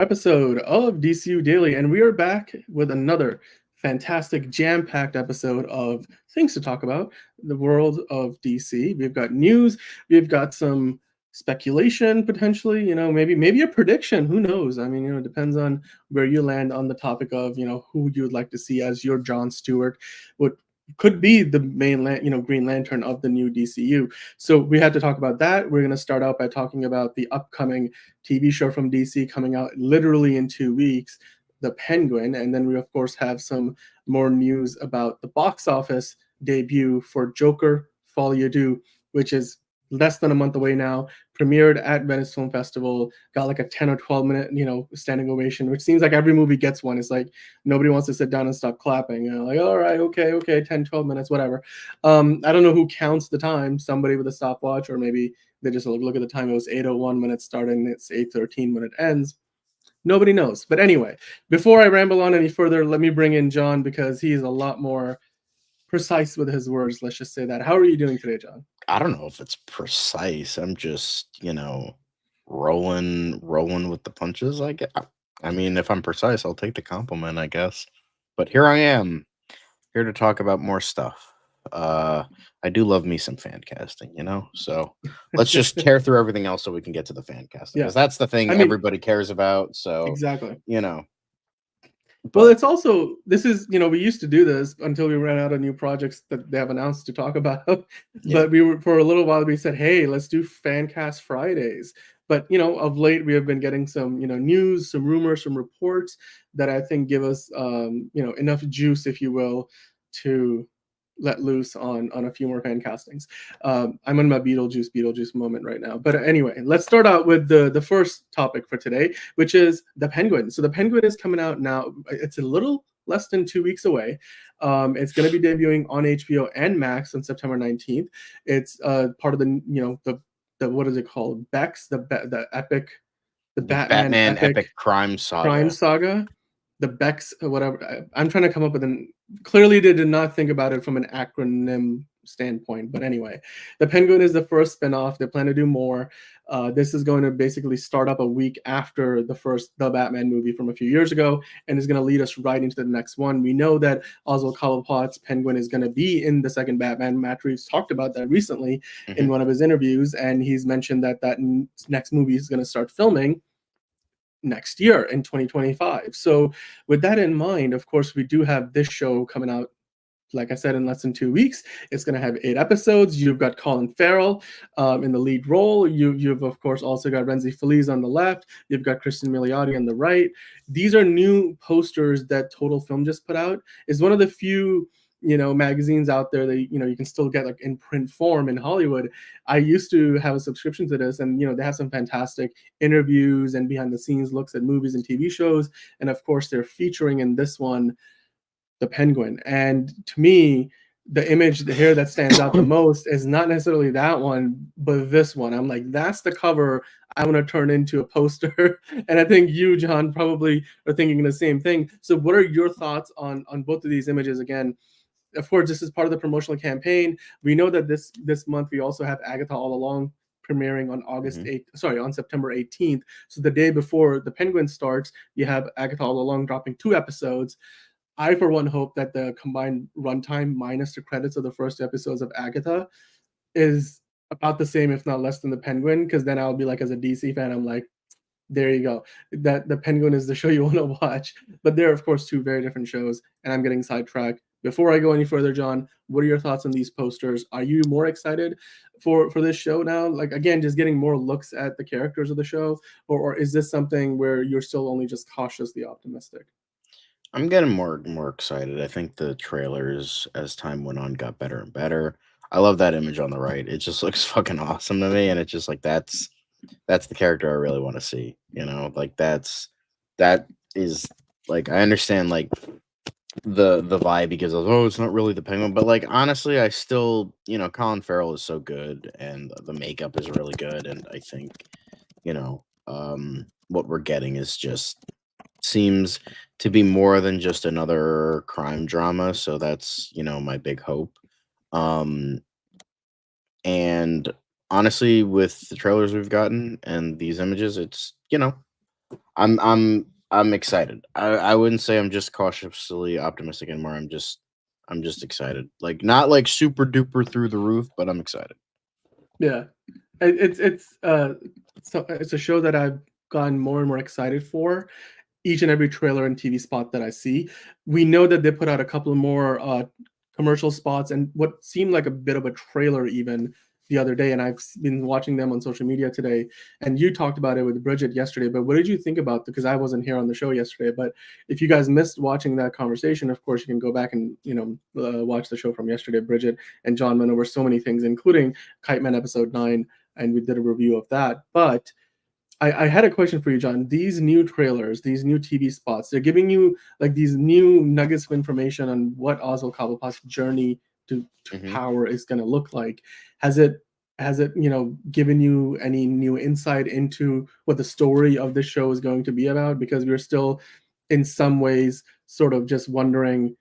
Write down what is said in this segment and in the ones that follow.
Episode of DCU Daily, and we are back with another fantastic, jam-packed episode of things to talk about, the world of DC. We've got news, we've got some speculation potentially, maybe a prediction, who knows? I mean, it depends on where you land on the topic of, who you would like to see as your John Stewart, what could be the main, Green Lantern of the new DCU. So we had to talk about that. We're going to start out by talking about the upcoming TV show from DC coming out literally in 2 weeks, The Penguin. And then we, of course, have some more news about the box office debut for Joker Folie, which is less than a month away now. Premiered at Venice Film Festival, got like a 10 or 12 minute, standing ovation, which seems like every movie gets one. It's like nobody wants to sit down and stop clapping. Like, all right, okay, 10, 12 minutes, whatever. I don't know who counts the time, somebody with a stopwatch, or maybe they just look at the time. It was 8:01 when it started, and it's 8:13 when it ends. Nobody knows. But anyway, before I ramble on any further, let me bring in John because he's a lot more precise with his words. Let's just say that. How are you doing today, John? I don't know if it's precise. I'm just, rolling with the punches. I mean, if I'm precise, I'll take the compliment, I guess. But here I am, here to talk about more stuff. I do love me some fan casting, So let's just tear through everything else so we can get to the fan casting, because that's the thing everybody cares about. So exactly. But, well, it's also, this is, we used to do this until we ran out of new projects that they have announced to talk about. But for a little while, we said, hey, let's do fan cast Fridays. But, of late, we have been getting some, news, some rumors, some reports that I think give us, enough juice, if you will, to let loose on a few more fan castings. I'm in my Beetlejuice moment right now. But anyway, let's start out with the first topic for today, which is The Penguin. So The Penguin is coming out now. It's a little less than 2 weeks away. It's going to be debuting on HBO and Max on September 19th. It's part of the what is it called? Bex, the Batman epic crime saga. The Bex, whatever. I'm trying to come up with clearly they did not think about it from an acronym standpoint. But anyway, The Penguin is the first spinoff. They plan to do more. This is going to basically start up a week after the Batman movie from a few years ago, and is going to lead us right into the next one. We know that Oswald Cobblepot's Penguin is going to be in the second Batman. Matt Reeves talked about that recently in one of his interviews, and he's mentioned that next movie is going to start filming next year in 2025. So with that in mind, of course, we do have this show coming out, like I said, in less than 2 weeks. It's going to have 8 episodes. You've got Colin Farrell in the lead role. You've, of course, also got Renzi Feliz on the left. You've got Kristen Milioti on the right. These are new posters that Total Film just put out. It's one of the few magazines out there that you can still get like in print form in Hollywood. I used to have a subscription to this, and they have some fantastic interviews and behind the scenes looks at movies and TV shows. And of course, they're featuring in this one the Penguin. And to me, the image here that stands out the most is not necessarily that one, but this one. I'm like, that's the cover I want to turn into a poster. And I think you, John, probably are thinking the same thing. So what are your thoughts on both of these images? Again, of course, this is part of the promotional campaign. We know that this month we also have Agatha All Along premiering on on September 18th. So the day before the Penguin starts, you have Agatha All Along dropping 2 episodes. I, for one, hope that the combined runtime minus the credits of the first episodes of Agatha is about the same, if not less than the Penguin, because then I'll be like, as a DC fan, I'm like, there you go. That the Penguin is the show you want to watch. But they're, of course, 2 very different shows, and I'm getting sidetracked. Before I go any further, John, what are your thoughts on these posters? Are you more excited for this show now? Like, again, just getting more looks at the characters of the show, or is this something where you're still only just cautiously optimistic? I'm getting more excited. I think the trailers, as time went on, got better and better. I love that image on the right. It just looks fucking awesome to me, and it's just like that's the character I really want to see. Like that is like, I understand like the vibe he gives us. Oh, it's not really the Penguin, but like honestly, I still Colin Farrell is so good, and the makeup is really good, and I think what we're getting is just seems to be more than just another crime drama. So that's my big hope. And honestly, with the trailers we've gotten and these images, it's I'm excited. I wouldn't say I'm just cautiously optimistic anymore. I'm just excited. Like not like super duper through the roof, but I'm excited. Yeah, it's a show that I've gotten more and more excited for each and every trailer and TV spot that I see. We know that they put out a couple more commercial spots and what seemed like a bit of a trailer even the other day. And I've been watching them on social media today. And you talked about it with Bridget yesterday. But what did you think about? Because I wasn't here on the show yesterday. But if you guys missed watching that conversation, of course you can go back and watch the show from yesterday. Bridget and John went over so many things, including Kite Man episode 9, and we did a review of that. But I had a question for you, John. These new trailers, these new TV spots, they're giving you like these new nuggets of information on what Oswald Cobblepot's journey to Hmm. power is going to look like. Has it given you any new insight into what the story of this show is going to be about? Because we're still, in some ways, sort of just wondering,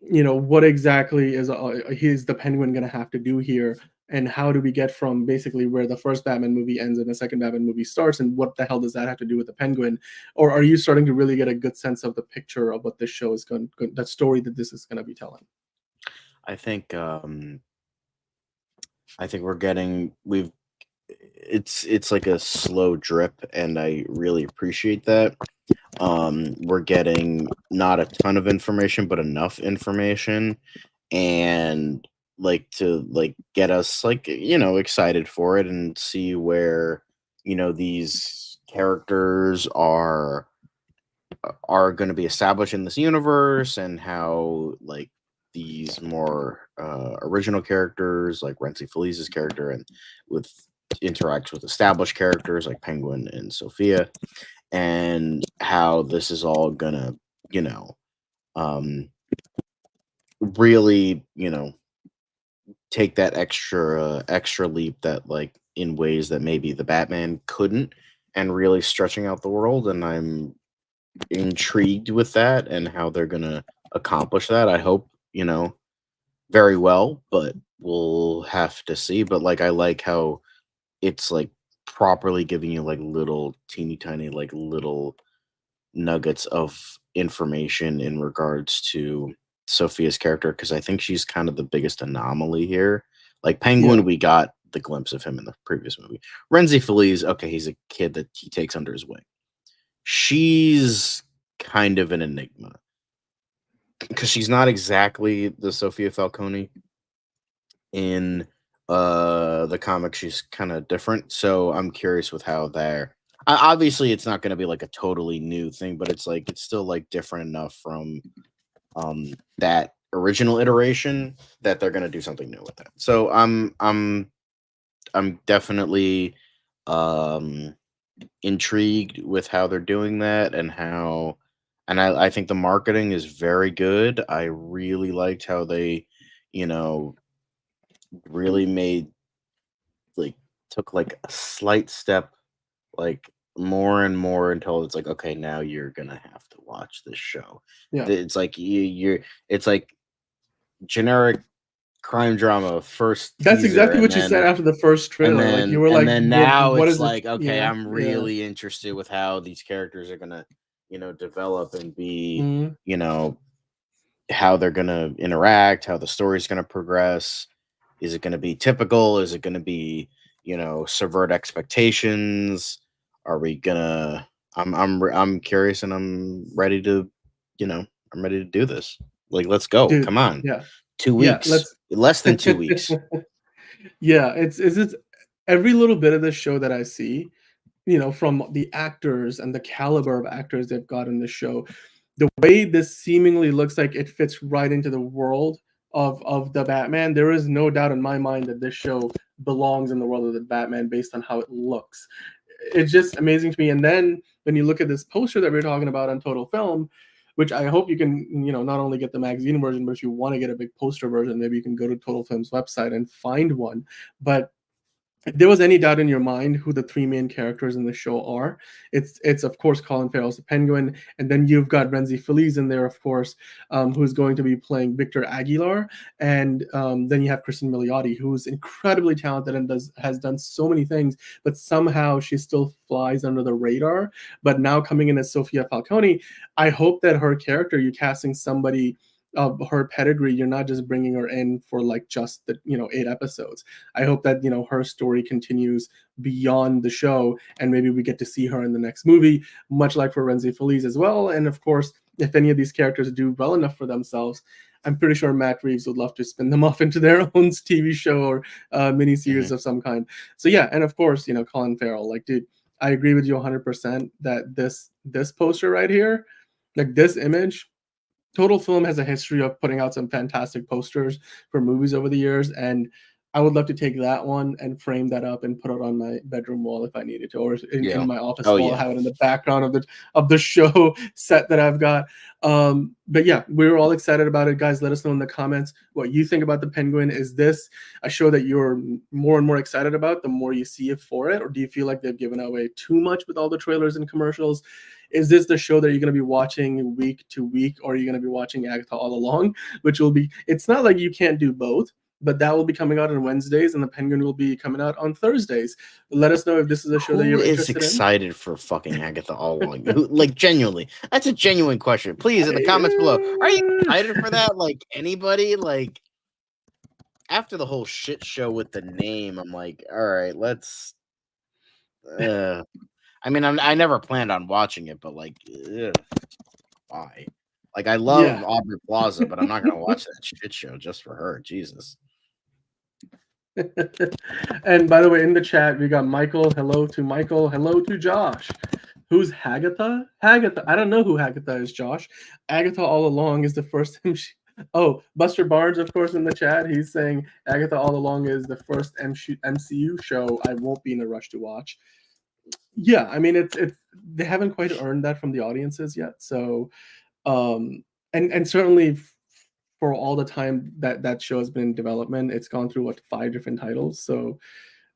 what exactly is the Penguin going to have to do here, and how do we get from basically where the first Batman movie ends and the second Batman movie starts, and what the hell does that have to do with the Penguin? Or are you starting to really get a good sense of the picture of what this show is that story that this is going to be telling? I think I think we've it's like a slow drip, and I really appreciate that. We're getting not a ton of information, but enough information, and like to like get us like excited for it and see where these characters are going to be established in this universe, and how like these more original characters like Renzi Felice's character and with interacts with established characters like Penguin and Sophia, and how this is all gonna you know um really take that extra leap that like in ways that maybe the Batman couldn't, and really stretching out the world. And I'm intrigued with that and how they're gonna accomplish that. I hope very well, but we'll have to see. But like I like how it's like properly giving you like little teeny tiny like little nuggets of information in regards to Sophia's character, because I think she's kind of the biggest anomaly here. Like Yeah, Penguin, we got the glimpse of him in the previous movie. Renzi Felice, okay, he's a kid that he takes under his wing. She's kind of an enigma because she's not exactly the Sophia Falcone in the comic. She's kind of different, so I'm curious with how they're obviously it's not going to be like a totally new thing, but it's like it's still like different enough from that original iteration that they're going to do something new with that. So I'm definitely um intrigued with how they're doing that, and how and I think the marketing is very good. I really liked how they you know really made like took like a slight step like more and more until it's like, okay, now you're gonna have to watch this show. yeah. It's like you're it's like generic crime drama first That's teaser, exactly what you said after the first trailer. Like you were and like, then now what it's is it? like, okay, Yeah, I'm yeah. really interested with how these characters are gonna develop and be Mhm. how they're gonna interact, how the story's gonna progress. Is it gonna be typical? Is it gonna be, subvert expectations? Are we gonna I'm curious, and you know, I'm ready to do this. Like, let's go. Dude, Come on. yeah, Two yeah. weeks. Less than 2 weeks. Yeah, it's every little bit of the show that I see, from the actors and the caliber of actors they've got in the show, the way this seemingly looks like it fits right into the world of the Batman, there is no doubt in my mind that this show belongs in the world of the Batman based on how it looks. It's just amazing to me. And then when you look at this poster that we're talking about on Total Film, which I hope you can, not only get the magazine version, but if you want to get a big poster version, maybe you can go to Total Film's website and find one. But if there was any doubt in your mind who the three main characters in the show are, it's of course Colin Farrell's the Penguin, and then you've got Renzi Feliz in there, of course, who's going to be playing Victor Aguilar, and then you have Kristen Milioti, who's incredibly talented and has done so many things, but somehow she still flies under the radar. But now coming in as Sofia Falcone, I hope that her character, you're casting somebody of her pedigree. You're not just bringing her in for like just the 8 episodes. I hope that her story continues beyond the show, and maybe we get to see her in the next movie, much like for Renzi Feliz as well. And of course, if any of these characters do well enough for themselves, I'm pretty sure Matt Reeves would love to spin them off into their own TV show or miniseries of some kind. So yeah, and of course, Colin Farrell. Like, dude, I agree with you 100% that this poster right here, like this image, Total Film has a history of putting out some fantastic posters for movies over the years, and I would love to take that one and frame that up and put it on my bedroom wall if I needed to, or in my office wall, have it in the background of the show set that I've got. But yeah, we're all excited about it, guys. Let us know in the comments what you think about the Penguin. Is this a show that you're more and more excited about the more you see it for it, or do you feel like they've given away too much with all the trailers and commercials? Is this the show that you're going to be watching week to week, or are you going to be watching Agatha all along? Which will be, it's not like you can't do both, but that will be coming out on Wednesdays, and the Penguin will be coming out on Thursdays. Let us know if this is a show that you're interested in. Who is excited for fucking Agatha all along? Like, genuinely, that's a genuine question. Please, in the comments below, are you excited for that? Like, anybody? Like, after the whole shit show with the name, I'm like, all right, let's. I mean, I never planned on watching it, but like, why? Like, I love Aubrey Plaza, but I'm not gonna watch that shit show just for her. Jesus. And by the way, in the chat, we got Michael. Hello to Michael. Hello to Josh. Who's Hagatha? Hagatha. I don't know who Hagatha is, Josh. Agatha all along is the first time she. Oh, Buster Barnes, of course, in the chat. He's saying Agatha all along is the first MCU show I won't be in a rush to watch. Yeah, I mean, it's they haven't quite earned that from the audiences yet. So, and certainly for all the time that show has been in development, it's gone through 5 different titles. So,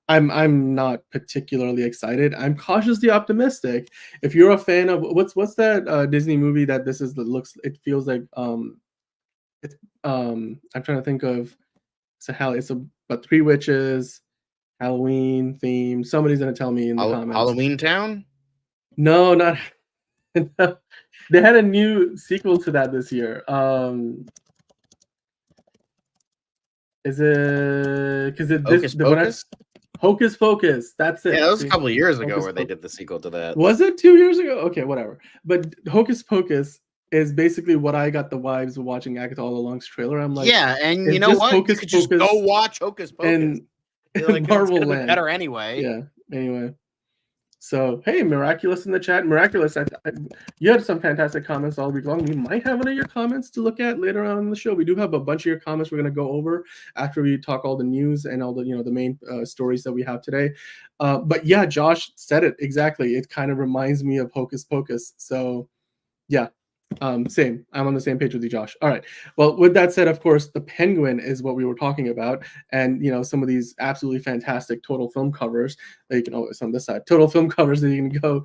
I'm not particularly excited. I'm cautiously optimistic. If you're a fan of what's that Disney movie that this is that looks, it feels like it's I'm trying to think of. It's about 3 witches. Halloween theme. Somebody's gonna tell me in the comments. Halloween Town? No, not. No. They had a new sequel to that this year. Is it because it Hocus Pocus? Hocus Pocus. That's it. Yeah, that was a couple of years ago where they did the sequel to that. Was it 2 years ago? Okay, whatever. But Hocus Pocus is basically what I got the vibes of watching Agatha All Along's trailer. I'm like, yeah, and you know what? You could just go watch Hocus Pocus. And like, Marvel it's Land. Better anyway. Yeah. Anyway. So, hey, Miraculous in the chat. Miraculous, you had some fantastic comments all week long. We might have one of your comments to look at later on in the show. We do have a bunch of your comments we're going to go over after we talk all the news and all the the main stories that we have today. But yeah, Josh said it exactly. It kind of reminds me of Hocus Pocus. So, yeah. Same. I'm on the same page with you, Josh. All right. Well, with that said, of course, the Penguin is what we were talking about, and some of these absolutely fantastic Total Film covers that you can always on this side. Total Film covers that you can go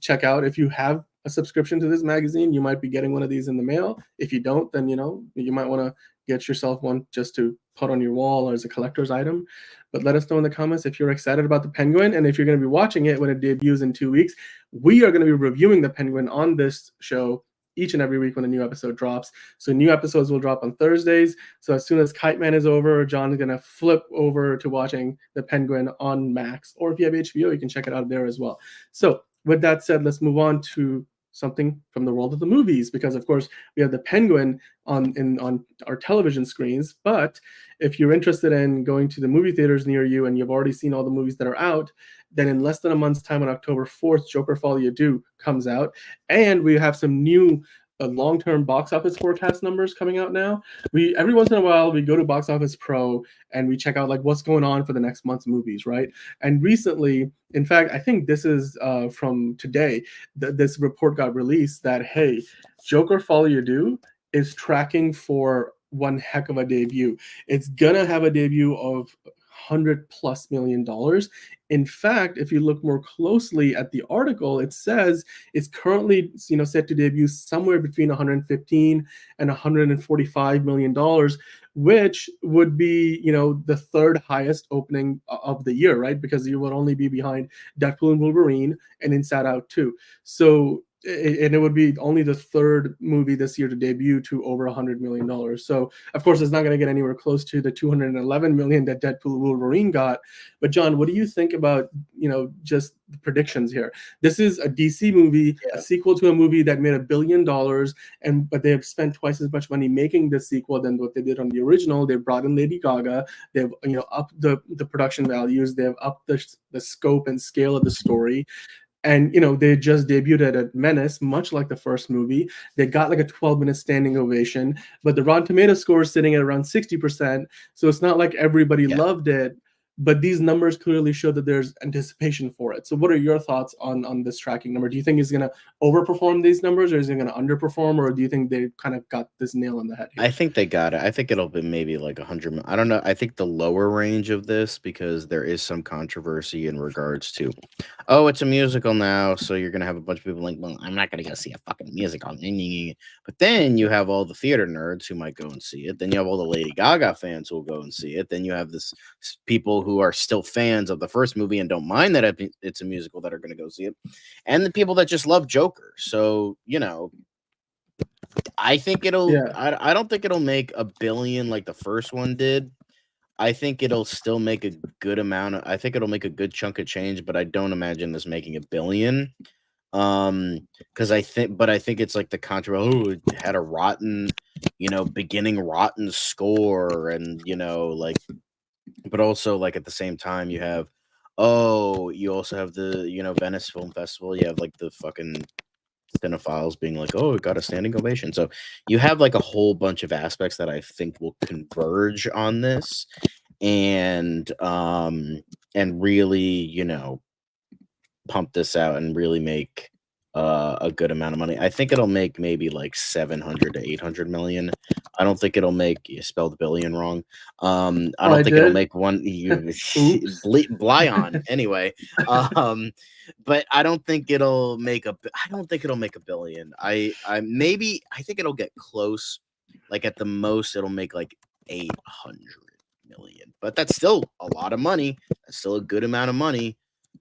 check out. If you have a subscription to this magazine, you might be getting one of these in the mail. If you don't, then you might want to get yourself one just to put on your wall or as a collector's item. But let us know in the comments if you're excited about the Penguin, and if you're going to be watching it when it debuts in 2 weeks. We are going to be reviewing the Penguin on this show each and every week when a new episode drops. So new episodes will drop on Thursdays. So as soon as Kite Man is over, John is going to flip over to watching the Penguin on Max, or if you have HBO, you can check it out there as well. So with that said, let's move on to something from the world of the movies, because of course we have the Penguin on our television screens. But if you're interested in going to the movie theaters near you and you've already seen all the movies that are out, then in less than a month's time on October 4th, Joker Folie Deux comes out, and we have some new long-term box office forecast numbers coming out now. Every once in a while we go to Box Office Pro and we check out like what's going on for the next month's movies, right? And recently, in fact, I think this is from today, this report got released that, hey, Joker Folie Deux is tracking for one heck of a debut. It's gonna have a debut of $100+ million. In fact, if you look more closely at the article, it says it's currently, set to debut somewhere between 115 and 145 million dollars, which would be, the third highest opening of the year, right? Because you would only be behind Deadpool and Wolverine and Inside Out 2. So, and it would be only the third movie this year to debut to over $100 million. So, of course, it's not going to get anywhere close to the $211 million that Deadpool Wolverine got. But John, what do you think about, just the predictions here? This is a DC movie, a sequel to a movie that made $1 billion, but they have spent twice as much money making this sequel than what they did on the original. They brought in Lady Gaga. They've upped the production values. They've upped the scope and scale of the story. And they just debuted at Menace, much like the first movie. They got like a 12-minute standing ovation, but the Rotten Tomatoes score is sitting at around 60%. So it's not like everybody loved it, but these numbers clearly show that there's anticipation for it. So what are your thoughts on this tracking number? Do you think it's going to overperform these numbers, or is it going to underperform, or do you think they kind of got this nail on the head here? I think they got it. I think it'll be maybe like 100. I don't know. I think the lower range of this, because there is some controversy in regards to, oh, it's a musical now, so you're gonna have a bunch of people like, well, I'm not gonna go see a fucking musical. But then you have all the theater nerds who might go and see it. Then you have all the Lady Gaga fans who will go and see it. Then you have this people who are still fans of the first movie and don't mind that it's a musical that are gonna go see it, and the people that just love Joker. So I think it'll. Yeah. I don't think it'll make $1 billion like the first one did. I think it'll still make a good amount. I think it'll make a good chunk of change, but I don't imagine this making $1 billion. Because I think it's like the controversy. Oh, it had a rotten, beginning rotten score, and but also like at the same time you have, you also have the Venice Film Festival. You have like the fucking cinephiles being like, oh, it got a standing ovation. So you have like a whole bunch of aspects that I think will converge on this, and really, pump this out and really make a good amount of money. I think it'll make maybe like 700 to 800 million. I don't think it'll make, you spelled billion wrong. I don't think it'll make one Blyon anyway. But I don't think it'll make $1 billion. I think it'll get close. Like at the most, it'll make like 800 million. But that's still a lot of money. That's still a good amount of money.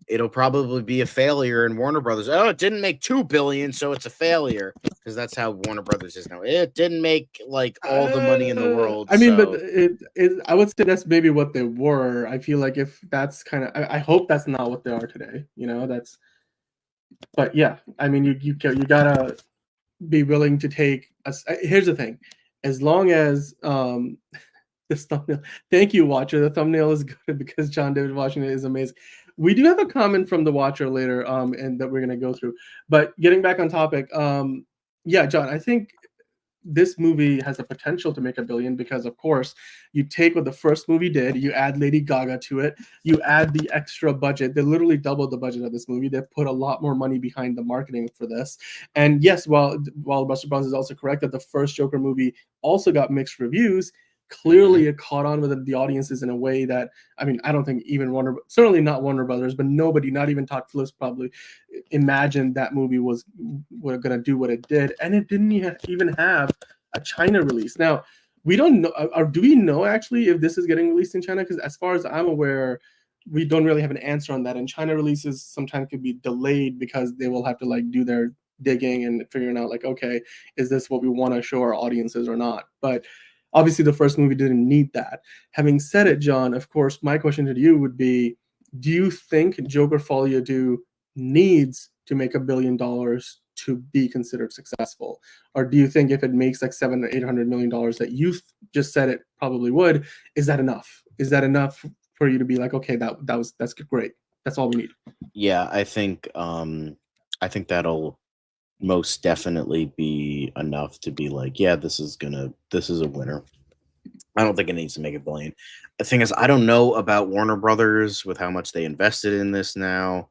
It'll probably be a failure in Warner Brothers. Oh, it didn't make $2 billion, so it's a failure, because that's how Warner Brothers is now. It didn't make like all the money in the world. I mean, but I would say that's maybe what they were. I feel like if that's kind of, I hope that's not what they are today. That's. But yeah, I mean, you gotta be willing to take. Here's the thing, as long as this thumbnail. Thank you, Watcher. The thumbnail is good because John David Washington is amazing. We do have a comment from the Watcher later, and that we're gonna go through. But getting back on topic, yeah, John, I think this movie has the potential to make $1 billion because, of course, you take what the first movie did, you add Lady Gaga to it, you add the extra budget. They literally doubled the budget of this movie. They put a lot more money behind the marketing for this. And yes, while Buster Brown is also correct that the first Joker movie also got mixed reviews, clearly it caught on with the audiences in a way that, I mean, I don't think even certainly not Warner Brothers, but nobody, not even Todd Phillips, probably imagined that movie was going to do what it did. And it didn't even have a China release. Now, we don't know, or do we know actually if this is getting released in China? Because as far as I'm aware, we don't really have an answer on that. And China releases sometimes could be delayed because they will have to like do their digging and figuring out like, okay, is this what we want to show our audiences or not? But obviously, the first movie didn't need that. Having said it, John, of course, my question to you would be, do you think Joker Folie Deux needs to make $1 billion to be considered successful? Or do you think if it makes like $700 or $800 million that you just said it probably would, is that enough? Is that enough for you to be like, okay, that's great. That's all we need. Yeah, I think that'll most definitely be enough to be like, yeah, this is a winner. I don't think it needs to make $1 billion. The thing is, I don't know about Warner Brothers with how much they invested in this now.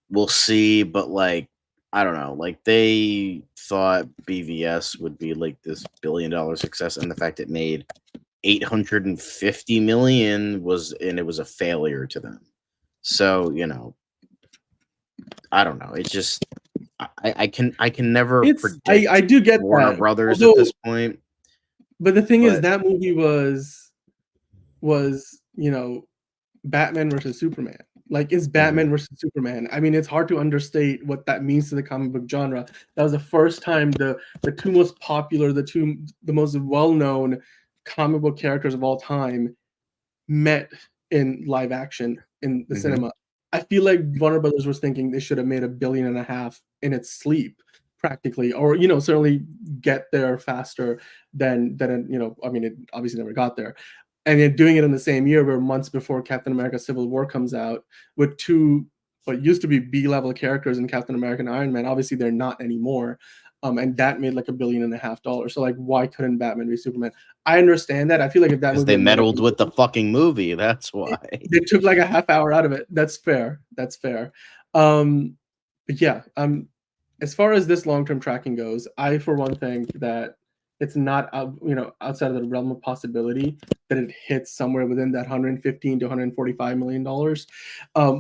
We'll see, but like, I don't know. Like they thought BVS would be like this $1 billion success, and the fact it made $850 million and it was a failure to them. So, you know, I don't know. It's just I can never predict I do get Warner that. Brothers Although, at this point. but the thing is, But that movie was you know, Batman versus Superman. Like, it's Batman versus Superman. I mean, it's hard to understate what that means to the comic book genre. That was the first time the two most popular, the most well-known comic book characters of all time met in live action in the cinema. I feel like Warner Brothers was thinking they should have made $1.5 billion in its sleep, practically, or certainly get there faster than I mean, it obviously never got there. And then doing it in the same year, where months before Captain America: Civil War comes out, with two what used to be B-level characters in Captain America and Iron Man. Obviously, they're not anymore. And that made like $1.5 billion. So like, why couldn't Batman be Superman? I understand that. I feel like if that because movie they had made meddled with the fucking movie, that's why. they took like a half hour out of it. That's fair. That's fair. But yeah, as far as this long-term tracking goes, I for one think that it's not outside of the realm of possibility that it hits somewhere within that $115 to $145 million.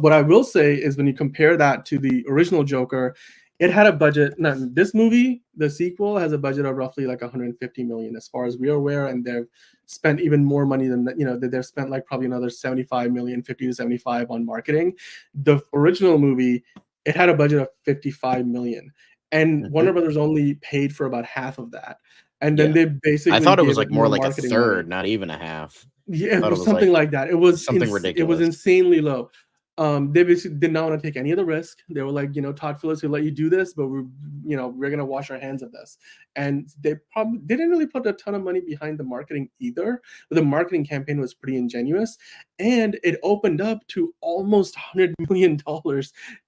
What I will say is, when you compare that to the original Joker, it had a budget. Now, this movie, the sequel, has a budget of roughly like $150 million, as far as we are aware, and they've spent even more money than that. They've spent like probably another $75 million, 50 to 75 on marketing. The original movie, it had a budget of $55 million, and Warner Brothers only paid for about half of that. And then they basically, I thought it was gave like more like a marketing third, money. not even a half. Yeah, it was something like that. It was something ridiculous. It was insanely low. They basically did not want to take any of the risk. They were like, Todd Phillips will let you do this, but we're gonna wash our hands of this. And they didn't really put a ton of money behind the marketing either. But the marketing campaign was pretty ingenious, and it opened up to almost $100 million.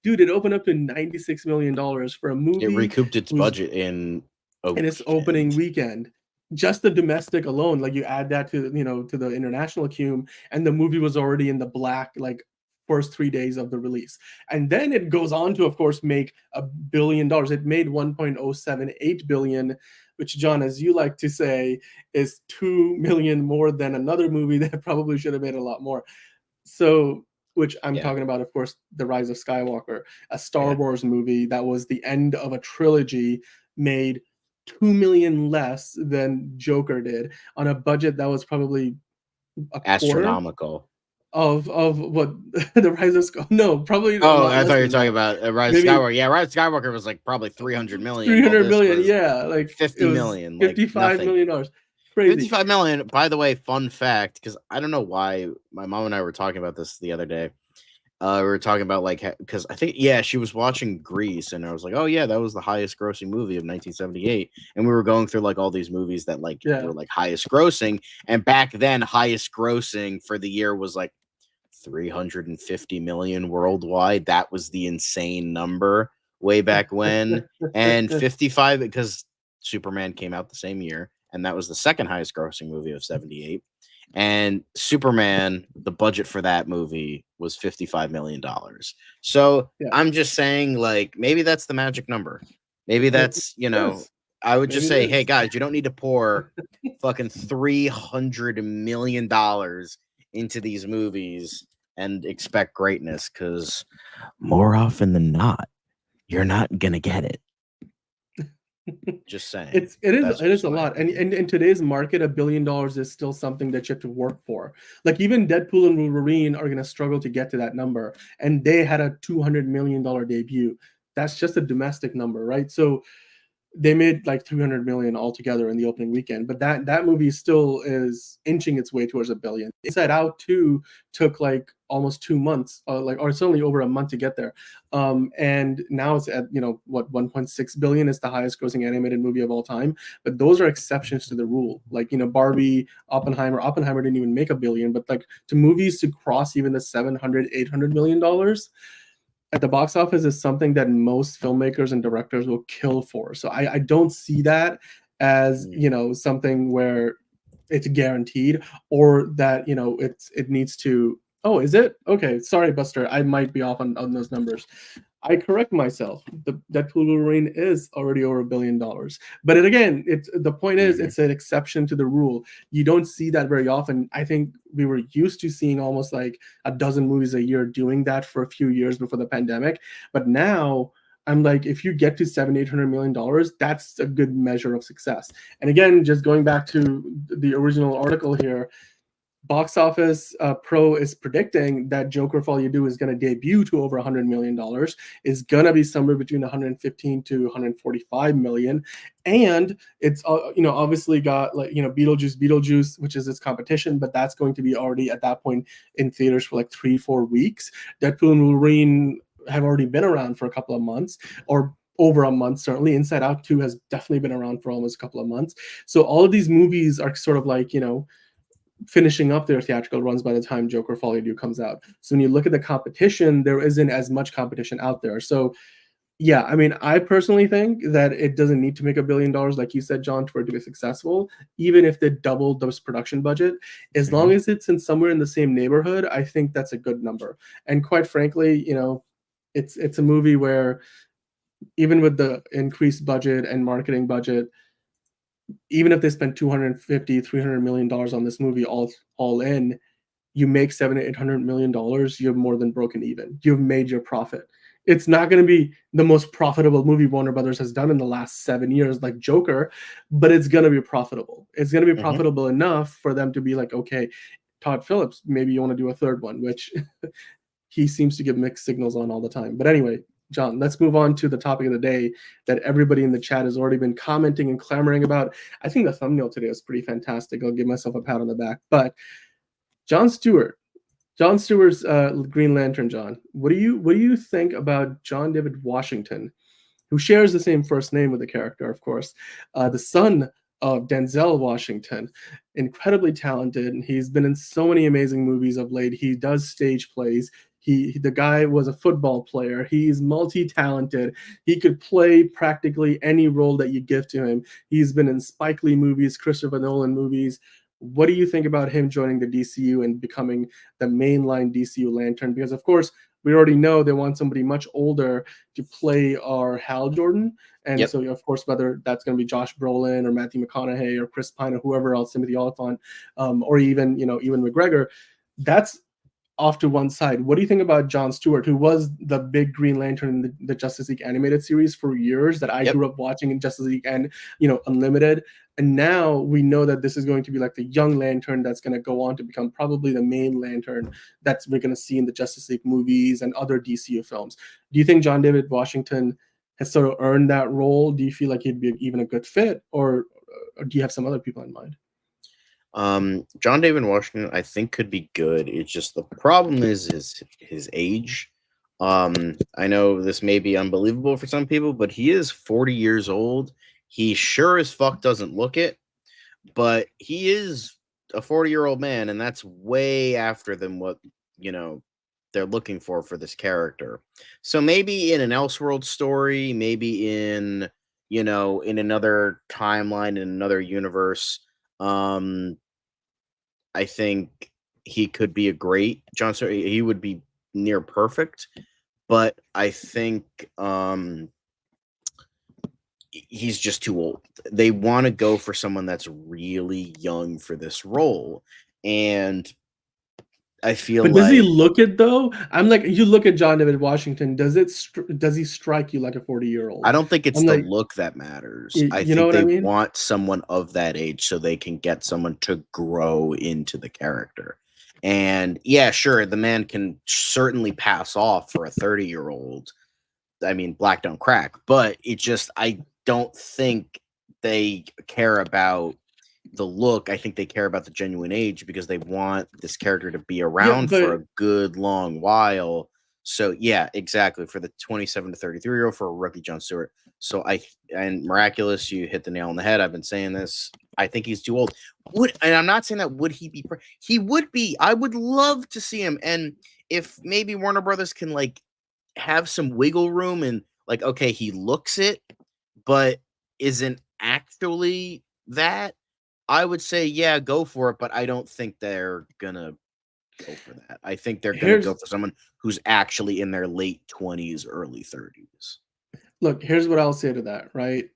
Dude, it opened up to $96 million for a movie. It recouped its budget in its opening weekend. Just the domestic alone, like, you add that to to the international cume, and the movie was already in the black, like, first 3 days of the release. And then it goes on to, of course, make $1 billion. It made 1.078 billion, which, John, as you like to say, is 2 million more than another movie that probably should have made a lot more. So, which I'm talking about, of course, The Rise of Skywalker, a Star Wars movie that was the end of a trilogy, made 2 million less than Joker did, on a budget that was probably astronomical of what The Rise of Skywalker. No, probably. I thought you were talking about Rise of Skywalker. Yeah, Rise of Skywalker was like probably 300 million. 300 million, yeah, like 50 million, like $55 million. Crazy. 55 million. By the way, fun fact, because I don't know why my mom and I were talking about this the other day. We were talking about, like, because I think, she was watching Grease, and I was like, oh yeah, that was the highest grossing movie of 1978. And we were going through like all these movies that were like highest grossing, and back then highest grossing for the year was like 350 million worldwide. That was the insane number way back when. And 55, because Superman came out the same year, and that was the second highest grossing movie of 78. And Superman, the budget for that movie was $55 million. So I'm just saying, like, maybe that's the magic number. Maybe that's, I would just say, hey guys, you don't need to pour fucking $300 million into these movies and expect greatness, because more often than not, you're not gonna get it. Just saying. It is a lot. And in today's market, $1 billion is still something that you have to work for. Like, even Deadpool and Wolverine are going to struggle to get to that number. And they had a $200 million debut. That's just a domestic number, right? So they made like 300 million altogether in the opening weekend, but that movie still is inching its way towards $1 billion. Inside Out 2 took like almost 2 months, or certainly over a month to get there, and now it's at 1.6 billion. Is the highest grossing animated movie of all time. But those are exceptions to the rule. Like, Barbie, Oppenheimer didn't even make $1 billion, but like, to movies to cross even the 700-800 million dollars at the box office is something that most filmmakers and directors will kill for. So I don't see that as, something where it's guaranteed, or that, it needs to Oh, is it? Okay, sorry, Buster. I might be off on those numbers. I correct myself. The Deadpool Wolverine is already over $1 billion. But again, it's the point is Mhm. it's an exception to the rule. You don't see that very often. I think we were used to seeing almost like a dozen movies a year doing that for a few years before the pandemic. But now I'm like, if you get to $700-800 million, that's a good measure of success. And again, just going back to the original article here, Box Office Pro is predicting that Joker Folie Do is going to debut to over $100 million, is going to be somewhere between 115 to 145 million, and it's obviously got like Beetlejuice, which is its competition, but that's going to be already at that point in theaters for like 3-4 weeks. Deadpool and Wolverine have already been around for a couple of months, or over a month certainly. Inside Out 2 has definitely been around for almost a couple of months. So all of these movies are sort of like finishing up their theatrical runs by the time Joker Folie Do comes out. So when you look at the competition, there isn't as much competition out there. So yeah, I mean, I personally think that it doesn't need to make $1 billion, like you said, John, for it to be successful. Even if they doubled those production budget, as long Mhm. as it's in somewhere in the same neighborhood, I think that's a good number. And quite frankly, it's a movie where even with the increased budget and marketing budget, even if they spend 250 $300 million on this movie all in, you make 700-800 million dollars, you've more than broken even. You've made your profit. It's not going to be the most profitable movie Warner Brothers has done in the last 7 years, like Joker, but it's going to be profitable. It's going to be Mhm. profitable enough for them to be like, okay, Todd Phillips, maybe you want to do a third one, which he seems to give mixed signals on all the time. But anyway, John, let's move on to the topic of the day that everybody in the chat has already been commenting and clamoring about. I think the thumbnail today is pretty fantastic. I'll give myself a pat on the back. But John Stewart, John Stewart's Green Lantern. John, what do you think about John David Washington, who shares the same first name with the character, of course, the son of Denzel Washington, incredibly talented, and he's been in so many amazing movies of late. He does stage plays. The guy was a football player. He's multi-talented. He could play practically any role that you give to him. He's been in Spike Lee movies, Christopher Nolan movies. What do you think about him joining the DCU and becoming the mainline DCU Lantern? Because of course we already know they want somebody much older to play our Hal Jordan. And Yep. so, of course, whether that's going to be Josh Brolin or Matthew McConaughey or Chris Pine or whoever else, Timothy Olyphant, or even McGregor, that's off to one side. What do you think about Jon Stewart, who was the big Green Lantern in the Justice League animated series for years, that I Yep. grew up watching in Justice League and Unlimited, and now we know that this is going to be like the young Lantern that's going to go on to become probably the main Lantern that we're going to see in the Justice League movies and other DCU films. Do you think John David Washington has sort of earned that role? Do you feel like he'd be even a good fit, or do you have some other people in mind? John David Washington, I think, could be good. It's just the problem is his age. I know this may be unbelievable for some people, but he is 40 years old. He sure as fuck doesn't look it, but he is a 40-year-old man, and that's way after than what you know they're looking for this character. So maybe in an Elseworld story, maybe in another timeline, in another universe. Um, I think he could be a great John Stewart. He would be near perfect, but I think he's just too old. They want to go for someone that's really young for this role, and I feel But does he like look it though? I'm like, you look at John David Washington. Does he strike you like a 40-year I old? don't think it's I'm the like, look that matters. I you know think what I they mean? want someone of that age so they can get someone to grow into the character. And yeah, sure, the man can certainly pass off for a 30-year-old. I mean, black don't crack, but I don't think they care about the look. I think they care about the genuine age because they want this character to be Yeah, around for but a good long while. So yeah, exactly, for the 27 to 33-year-old, for a rookie John Stewart. So and Miraculous, you hit the nail on the head. I've been saying this. I think he's too old. And I'm not saying that would he be he would be. I would love to see him. And if maybe Warner Brothers can like have some wiggle room and like, okay, he looks it, but isn't actually that, I would say, yeah, go for it. But I don't think they're gonna. go for that. I think they're going to go Here's for someone who's actually in their late 20s, early 30s. Look, here's what I'll say to that, right?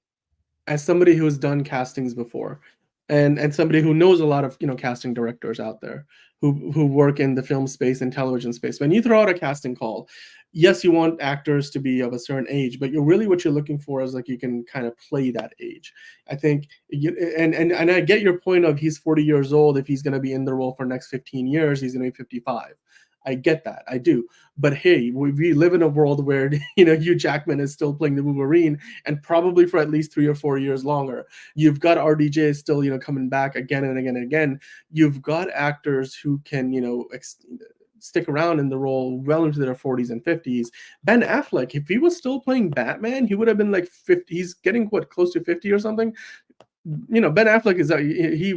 As somebody who has done castings before, and somebody who knows a lot of casting directors out there who work in the film space and television space, when you throw out a casting call, yes, you want actors to be of a certain age, but what you're looking for is like you can kind of play that age. I think and I get your point of he's 40 years old. If he's going to be in the role for the next 15 years, he's going to be 55. I get that, I do. But hey, we live in a world where Hugh Jackman is still playing the Wolverine, and probably for at least 3 or 4 years longer. You've got RDJ still coming back again and again and again. You've got actors who can stick around in the role well into their 40s and 50s. Ben Affleck, if he was still playing Batman, he would have been like 50. He's getting close to 50 or something. Ben Affleck is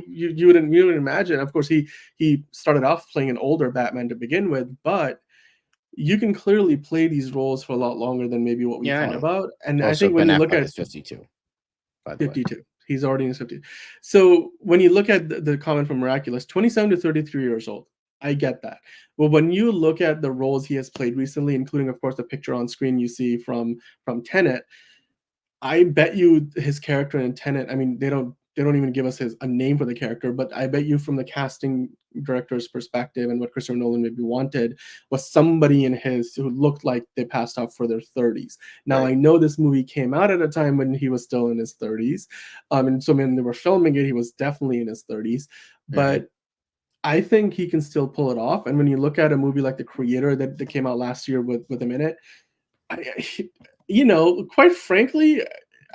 you wouldn't imagine. Of course, he started off playing an older Batman to begin with, but you can clearly play these roles for a lot longer than maybe what we thought about. And also, I think when Ben you look Affleck at is 52, by the 52, he's already in his 50s. So when you look at the comment from Miraculous, 27 to 33 years old, I get that. Well, when you look at the roles he has played recently, including, of course, the picture on screen you see from Tenet, I bet you his character in Tenet, I mean, they don't even give us a name for the character, but I bet you from the casting director's perspective and what Christopher Nolan maybe wanted was somebody who looked like they passed out for their 30s. Now, Right. I know this movie came out at a time when he was still in his 30s. And so when they were filming it, he was definitely in his 30s. But I think he can still pull it off. And when you look at a movie like The Creator that came out last year with him in it, quite frankly,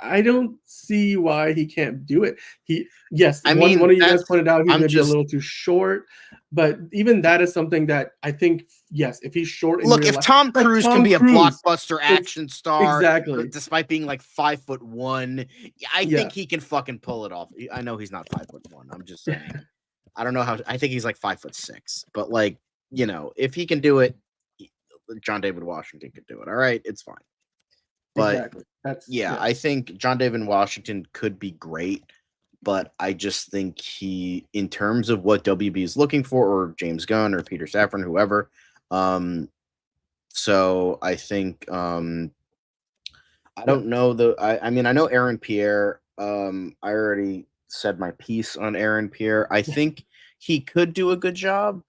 I don't see why he can't do it. One of you guys pointed out he's maybe a little too short, but even that is something that I think, yes, if he's short in real life, Tom Cruise can be a blockbuster action star, exactly, despite being like 5'1", I think he can fucking pull it off. I know he's not 5'1". I'm just saying. I don't know how. I think he's like 5'6", but like if he can do it, John David Washington could do it. All right, it's fine. But exactly. I think John David Washington could be great, but I just think in terms of what WB is looking for, or James Gunn or Peter Safran, whoever. So I think I don't know I mean, I know Aaron Pierre. I already said my piece on Aaron Pierre. I think he could do a good job.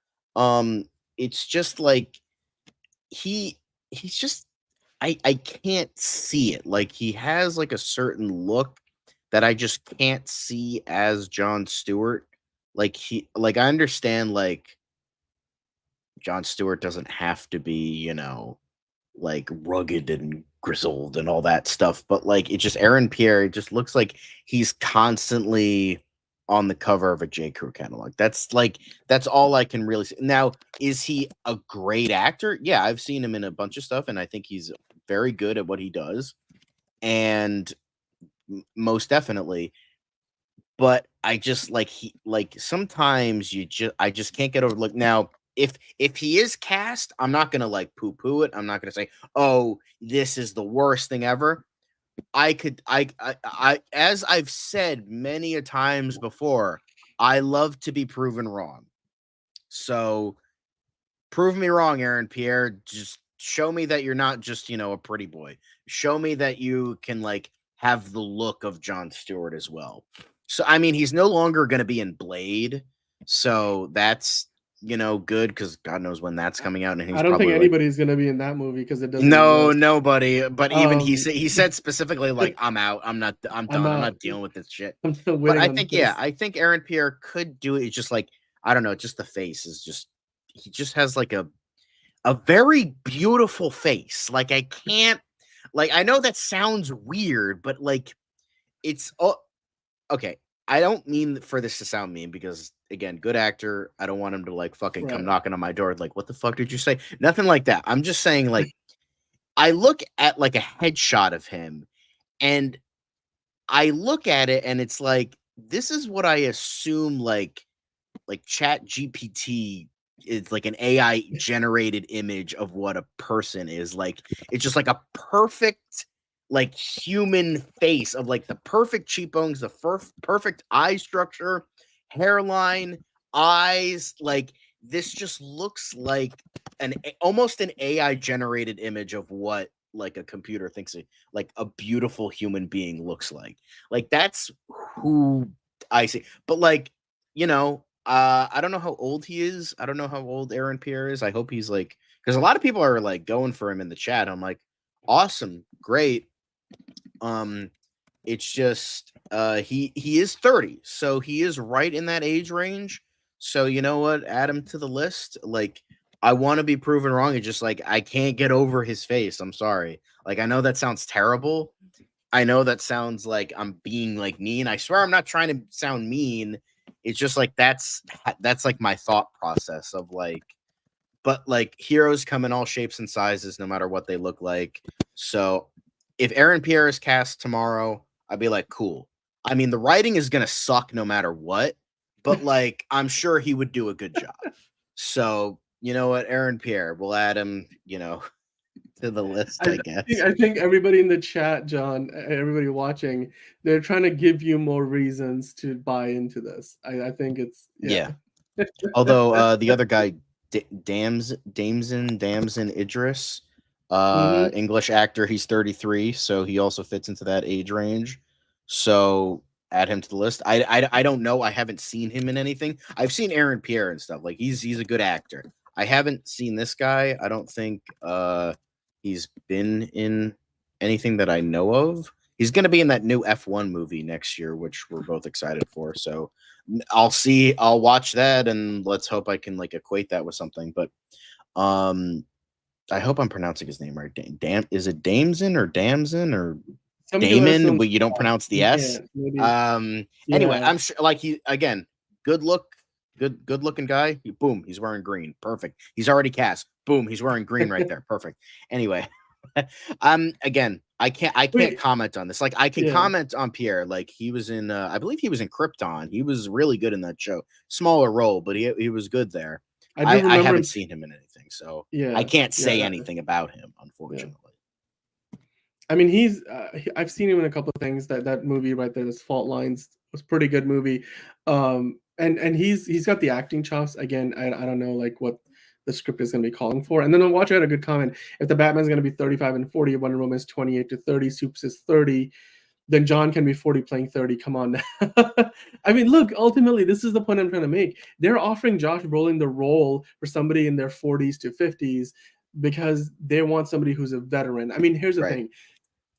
It's just like he's just I can't see it. Like he has like a certain look that I just can't see as Jon Stewart. Like I understand like Jon Stewart doesn't have to be, like rugged and grizzled and all that stuff, but like it just Aaron Pierre, it just looks like he's constantly on the cover of a J. Crew catalog. That's all I can really see. Now, is he a great actor? Yeah, I've seen him in a bunch of stuff, and I think he's very good at what he does, and most definitely. But I just sometimes I just can't get over. Look, now if he is cast, I'm not gonna like poo poo it. I'm not gonna say, oh, this is the worst thing ever. I as I've said many a times before, I love to be proven wrong. So prove me wrong, Aaron Pierre. Just show me that you're not just, a pretty boy. Show me that you can like have the look of Jon Stewart as well. So I mean, he's no longer going to be in Blade. So that's good, because God knows when that's coming out, and he's I don't think probably anybody's gonna be in that movie because it doesn't. Nobody. But even he said specifically like, I'm out. I'm done. I'm not dealing with this shit. I'm still But waiting I on think this. I think Aaron Pierre could do it. It's just like, I don't know. Just the face is just, he just has like a very beautiful face. Like I can't, like I know that sounds weird, but like it's okay. I don't mean for this to sound mean, because again, good actor. I don't want him to like fucking come knocking on my door like, what the fuck did you say? Nothing like that. I'm just saying, like, I look at like a headshot of him, and I look at it and it's like, this is what I assume like Chat GPT is, like an AI generated image of what a person is like. It's just like a perfect like human face of like the perfect cheekbones, the perfect eye structure, hairline, eyes, like this just looks like almost an AI generated image of what like a computer thinks like a beautiful human being looks like. Like that's who I see. But like, I don't know how old he is. I don't know how old Aaron Pierre is. I hope he's like, because a lot of people are like going for him in the chat. I'm like, awesome, great. It's just he is 30, so he is right in that age range. So you know what? Add him to the list. Like I want to be proven wrong. It's just like I can't get over his face. I'm sorry. Like I know that sounds terrible. I know that sounds like I'm being like mean. I swear I'm not trying to sound mean. It's just like that's like my thought process of like, but like heroes come in all shapes and sizes no matter what they look like. So if Aaron Pierre is cast tomorrow, I'd be like, cool. I mean, the writing is gonna suck no matter what, but like I'm sure he would do a good job. So you know what, Aaron Pierre, we'll add him, to the list, I guess. I think everybody in the chat, John, everybody watching, they're trying to give you more reasons to buy into this. I think it's yeah. Although the other guy, Damson Idris, English actor, he's 33, so he also fits into that age range. So add him to the list. I don't know. I haven't seen him in anything. I've seen Aaron Pierre and stuff. Like he's a good actor. I haven't seen this guy. I don't think he's been in anything that I know of. He's going to be in that new F1 movie next year, which we're both excited for. So I'll watch that, and let's hope I can like equate that with something. But I hope I'm pronouncing his name right. Is it Damson or Damson or Damon? But you don't pronounce the S. Anyway, I'm sure like he again, good looking guy. Boom, he's wearing green. Perfect. He's already cast. Boom, he's wearing green right there. Perfect. Anyway, again, I can't comment on this. Like I can comment on Pierre. Like he was in I believe he was in Krypton. He was really good in that show. Smaller role, but he was good there. I haven't seen him in anything, so I can't say anything about him, unfortunately. I mean, I've seen him in a couple of things. That movie right there, this Fault Lines, was a pretty good movie. And he's got the acting chops. Again, I don't know like what the script is going to be calling for. And then on Watch, I had a good comment. If the Batman's going to be 35 and 40, Wonder Woman is 28 to 30, Supes is 30, then John can be 40 playing 30. Come on now. I mean, look, ultimately, this is the point I'm trying to make. They're offering Josh Brolin the role for somebody in their 40s to 50s because they want somebody who's a veteran. I mean, here's the thing.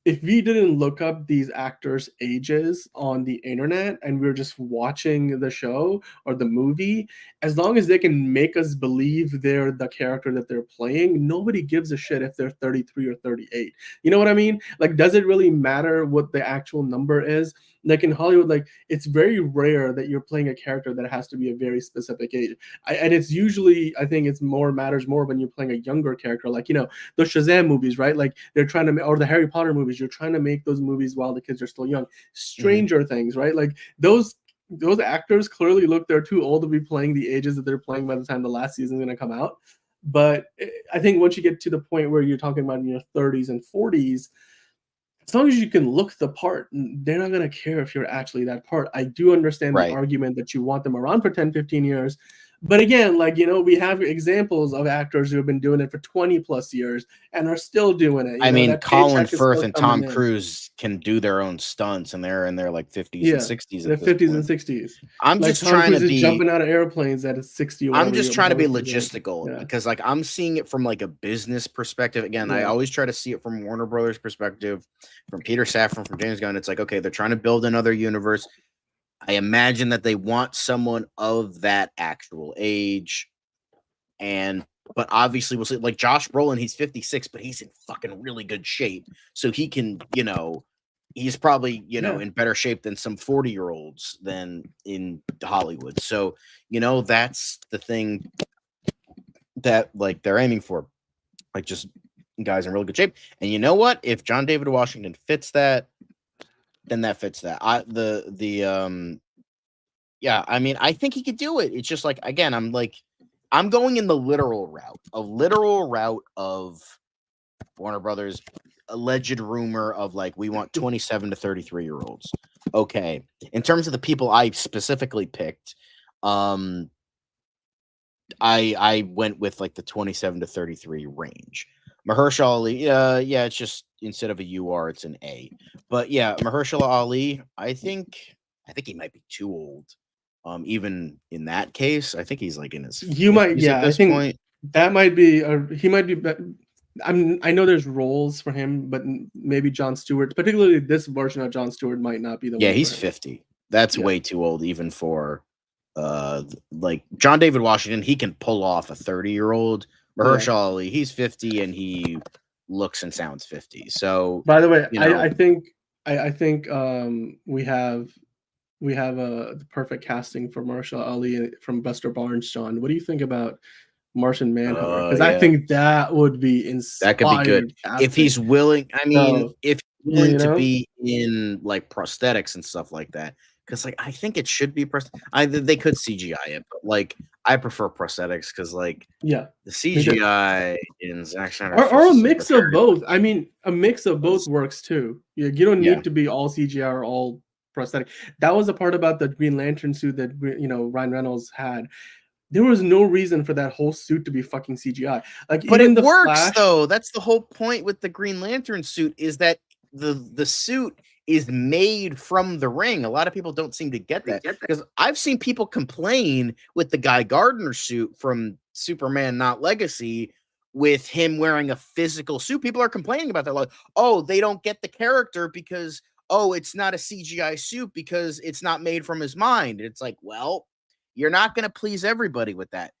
If we didn't look up these actors' ages on the internet and we were just watching the show or the movie, as long as they can make us believe they're the character that they're playing, nobody gives a shit if they're 33 or 38. You know what I mean? Like, does it really matter what the actual number is? Like in Hollywood, like it's very rare that you're playing a character that has to be a very specific age. And it's usually, I think it's matters more when you're playing a younger character, like, the Shazam movies, right? Like they're trying to, or the Harry Potter movies, you're trying to make those movies while the kids are still young. Stranger Things, right? Like those actors clearly look, they're too old to be playing the ages that they're playing by the time the last season is going to come out. But I think once you get to the point where you're talking about in your 30s and 40s, as long as you can look the part, they're not going to care if you're actually that part. I do understand the argument that you want them around for 10, 15 years. But again, like, we have examples of actors who have been doing it for 20 plus years and are still doing it. I mean, Colin Firth and Tom Cruise can do their own stunts, and they're in their like 50s and 60s. The 50s and 60s. I'm like just Tom trying Cruise to be jumping out of airplanes at 60. I'm just trying to be logistical because, like, I'm seeing it from like a business perspective. Again, I always try to see it from Warner Brothers' perspective, from Peter Safran, from James Gunn. It's like, okay, they're trying to build another universe. I imagine that they want someone of that actual age, but obviously we'll see. Like Josh Brolin, he's 56, but he's in fucking really good shape, so he can, he's probably, in better shape than some 40-year-olds than in Hollywood. So, that's the thing that like they're aiming for, like just guys in really good shape. And you know what? If John David Washington fits that, then that fits that. Yeah, I mean, I think he could do it. It's just like, again, I'm going in the literal route of Warner Brothers alleged rumor of like, we want 27 to 33-year-olds. Okay. In terms of the people I specifically picked, I went with like the 27 to 33 range. Mahershala Ali, yeah, it's just instead of a UR, it's an A. But yeah, Mahershala Ali, I think he might be too old. Even in that case, I think he's like in his You might, 50s at yeah. I this think point. that might be, he might be. I know there's roles for him, but maybe Jon Stewart, particularly this version of Jon Stewart, might not be the Yeah, one for he's him. 50. That's Yeah. way too old even for like John David Washington, he can pull off a 30-year-old. Mahershala Ali, he's 50 and he looks and sounds 50. So, By the way, you know, I think we have the perfect casting for Marshall Ali from Buster Barnes. John, what do you think about Martian Manhunter? Because I yeah, think that would be that could be good. inspired If casting. he's willing, I mean, So, if he's willing you to know, be in like prosthetics and stuff like that. Because like I think it should be either they could CGI it, but like I prefer prosthetics because like yeah, the me too. CGI in Zack Snyder's Or a Justice League mix of Material both. I mean, a mix of both was works too. You don't yeah. need to be all CGI or all prosthetic. That was the part about the Green Lantern suit that Ryan Reynolds had. There was no reason for that whole suit to be fucking CGI. Like But even it the works Flash. though. That's the whole point with the Green Lantern suit is that the suit is made from the ring. A lot of people don't seem to get that because I've seen people complain with the Guy Gardner suit from Superman Not Legacy with him wearing a physical suit. People are complaining about that like, "Oh, they don't get the character because oh, it's not a CGI suit because it's not made from his mind." It's like, "Well, you're not going to please everybody with that."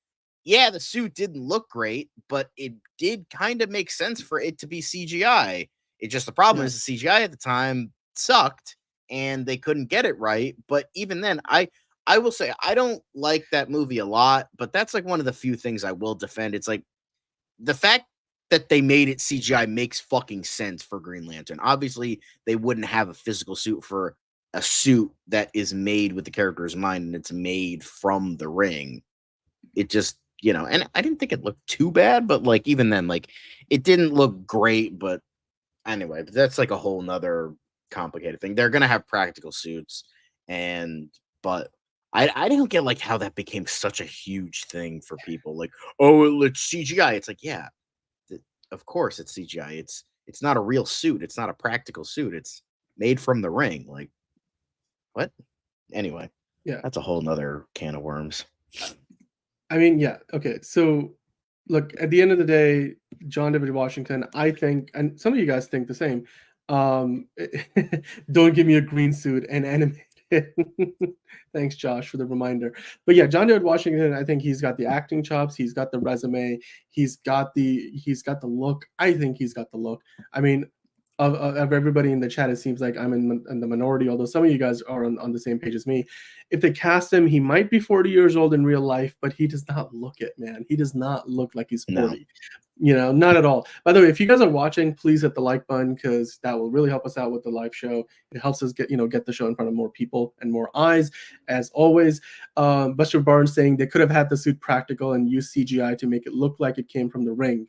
Yeah, the suit didn't look great, but it did kind of make sense for it to be CGI. It just the problem Yeah, is the CGI at the time sucked and they couldn't get it right. But even then, I will say I don't like that movie a lot, but that's like one of the few things I will defend. It's like the fact that they made it CGI makes fucking sense for Green Lantern. Obviously, they wouldn't have a physical suit for a suit that is made with the character's mind and it's made from the ring. It just, and I didn't think it looked too bad, but like even then, like it didn't look great. But anyway, but that's like a whole nother complicated thing. They're gonna have practical suits, and but I don't get like how that became such a huge thing for people. Like, oh, it's CGI. It's like, yeah, of course it's CGI. It's not a real suit. It's not a practical suit. It's made from the ring. Like, what? Anyway, yeah. that's a whole nother can of worms. I mean, yeah. Okay, so look, at the end of the day, John David Washington, I think, and some of you guys think the same. Um, don't give me a green suit and animated. Thanks, Josh, for the reminder. But yeah, John David Washington, I think he's got the acting chops, he's got the resume, he's got the look. I think he's got the look. I mean, of everybody in the chat, it seems like I'm in the minority, although some of you guys are on the same page as me. If they cast him, he might be 40 years old in real life, but he does not look it, man. He does not look like he's No. 40. Not at all. By the way, if you guys are watching, please hit the like button because that will really help us out with the live show. It helps us get the show in front of more people and more eyes. As always, Buster Barnes saying they could have had the suit practical and used CGI to make it look like it came from the ring.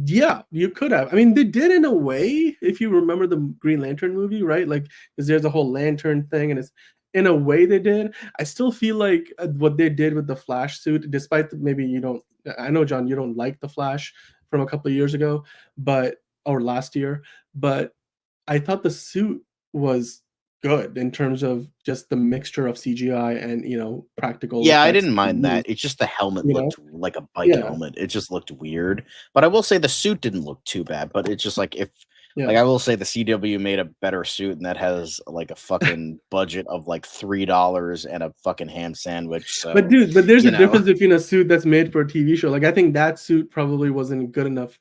Yeah, you could have. I mean, they did in a way, if you remember the Green Lantern movie, right? Like, because there's a whole lantern thing, and it's in a way they did. I still feel like what they did with the Flash suit, despite maybe you don't. I know, John, you don't like the Flash from a couple of years ago, or last year, but I thought the suit was good in terms of just the mixture of CGI and practical Yeah, I effects didn't that they mind that. used. It's just the helmet You know, looked like a bike yeah, helmet. It just looked weird. But I will say the suit didn't look too bad. But it's just like if yeah. like I will say the CW made a better suit and that has like a fucking budget of like $3 and a fucking ham sandwich. But So, dude, there's a you know, difference between a suit that's made for a TV show. Like I think that suit probably wasn't good enough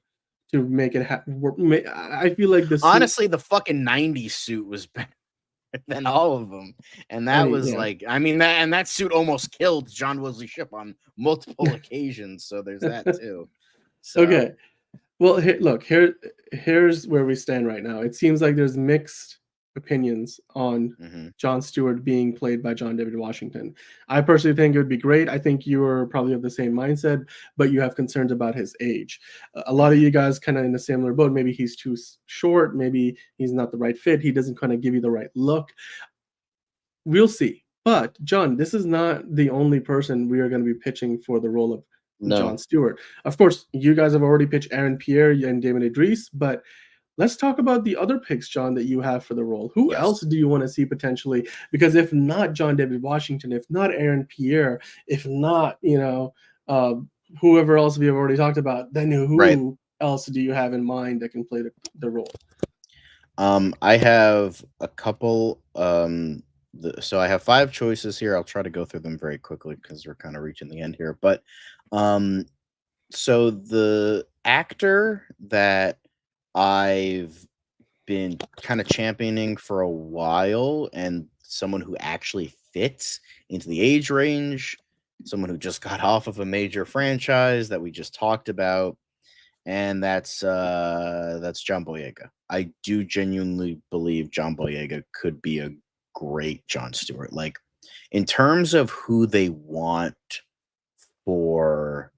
to make it work. I feel like the suit. honestly, the fucking 90s suit was better than all of them. And that Any was yeah. like, I mean, that suit almost killed John Wesley Shipp on multiple occasions. So there's that too. So Okay. Well, here's where we stand right now. It seems like there's mixed opinions on mhm. Jon Stewart being played by John David Washington. I personally think it would be great. I think you are probably of the same mindset, but you have concerns about his age. A lot of Mhm. you guys kind of in a similar boat. Maybe he's too short. Maybe he's not the right fit. He doesn't kind of give you the right look. We'll see. But John, this is not the only person we are going to be pitching for the role of No. Jon Stewart. Of course, you guys have already pitched Aaron Pierre and Damon Idris, but let's talk about the other picks, John, that you have for the role. Who Yes. else do you want to see potentially? Because if not John David Washington, if not Aaron Pierre, if not, whoever else we have already talked about, then who else do you have in mind that can play the role? I have a couple. So I have 5 choices here. I'll try to go through them very quickly because we're kind of reaching the end here. But so the actor that I've been kind of championing for a while, and someone who actually fits into the age range, someone who just got off of a major franchise that we just talked about, and that's John Boyega. I do genuinely believe John Boyega could be a great Jon Stewart. Like, in terms of who they want for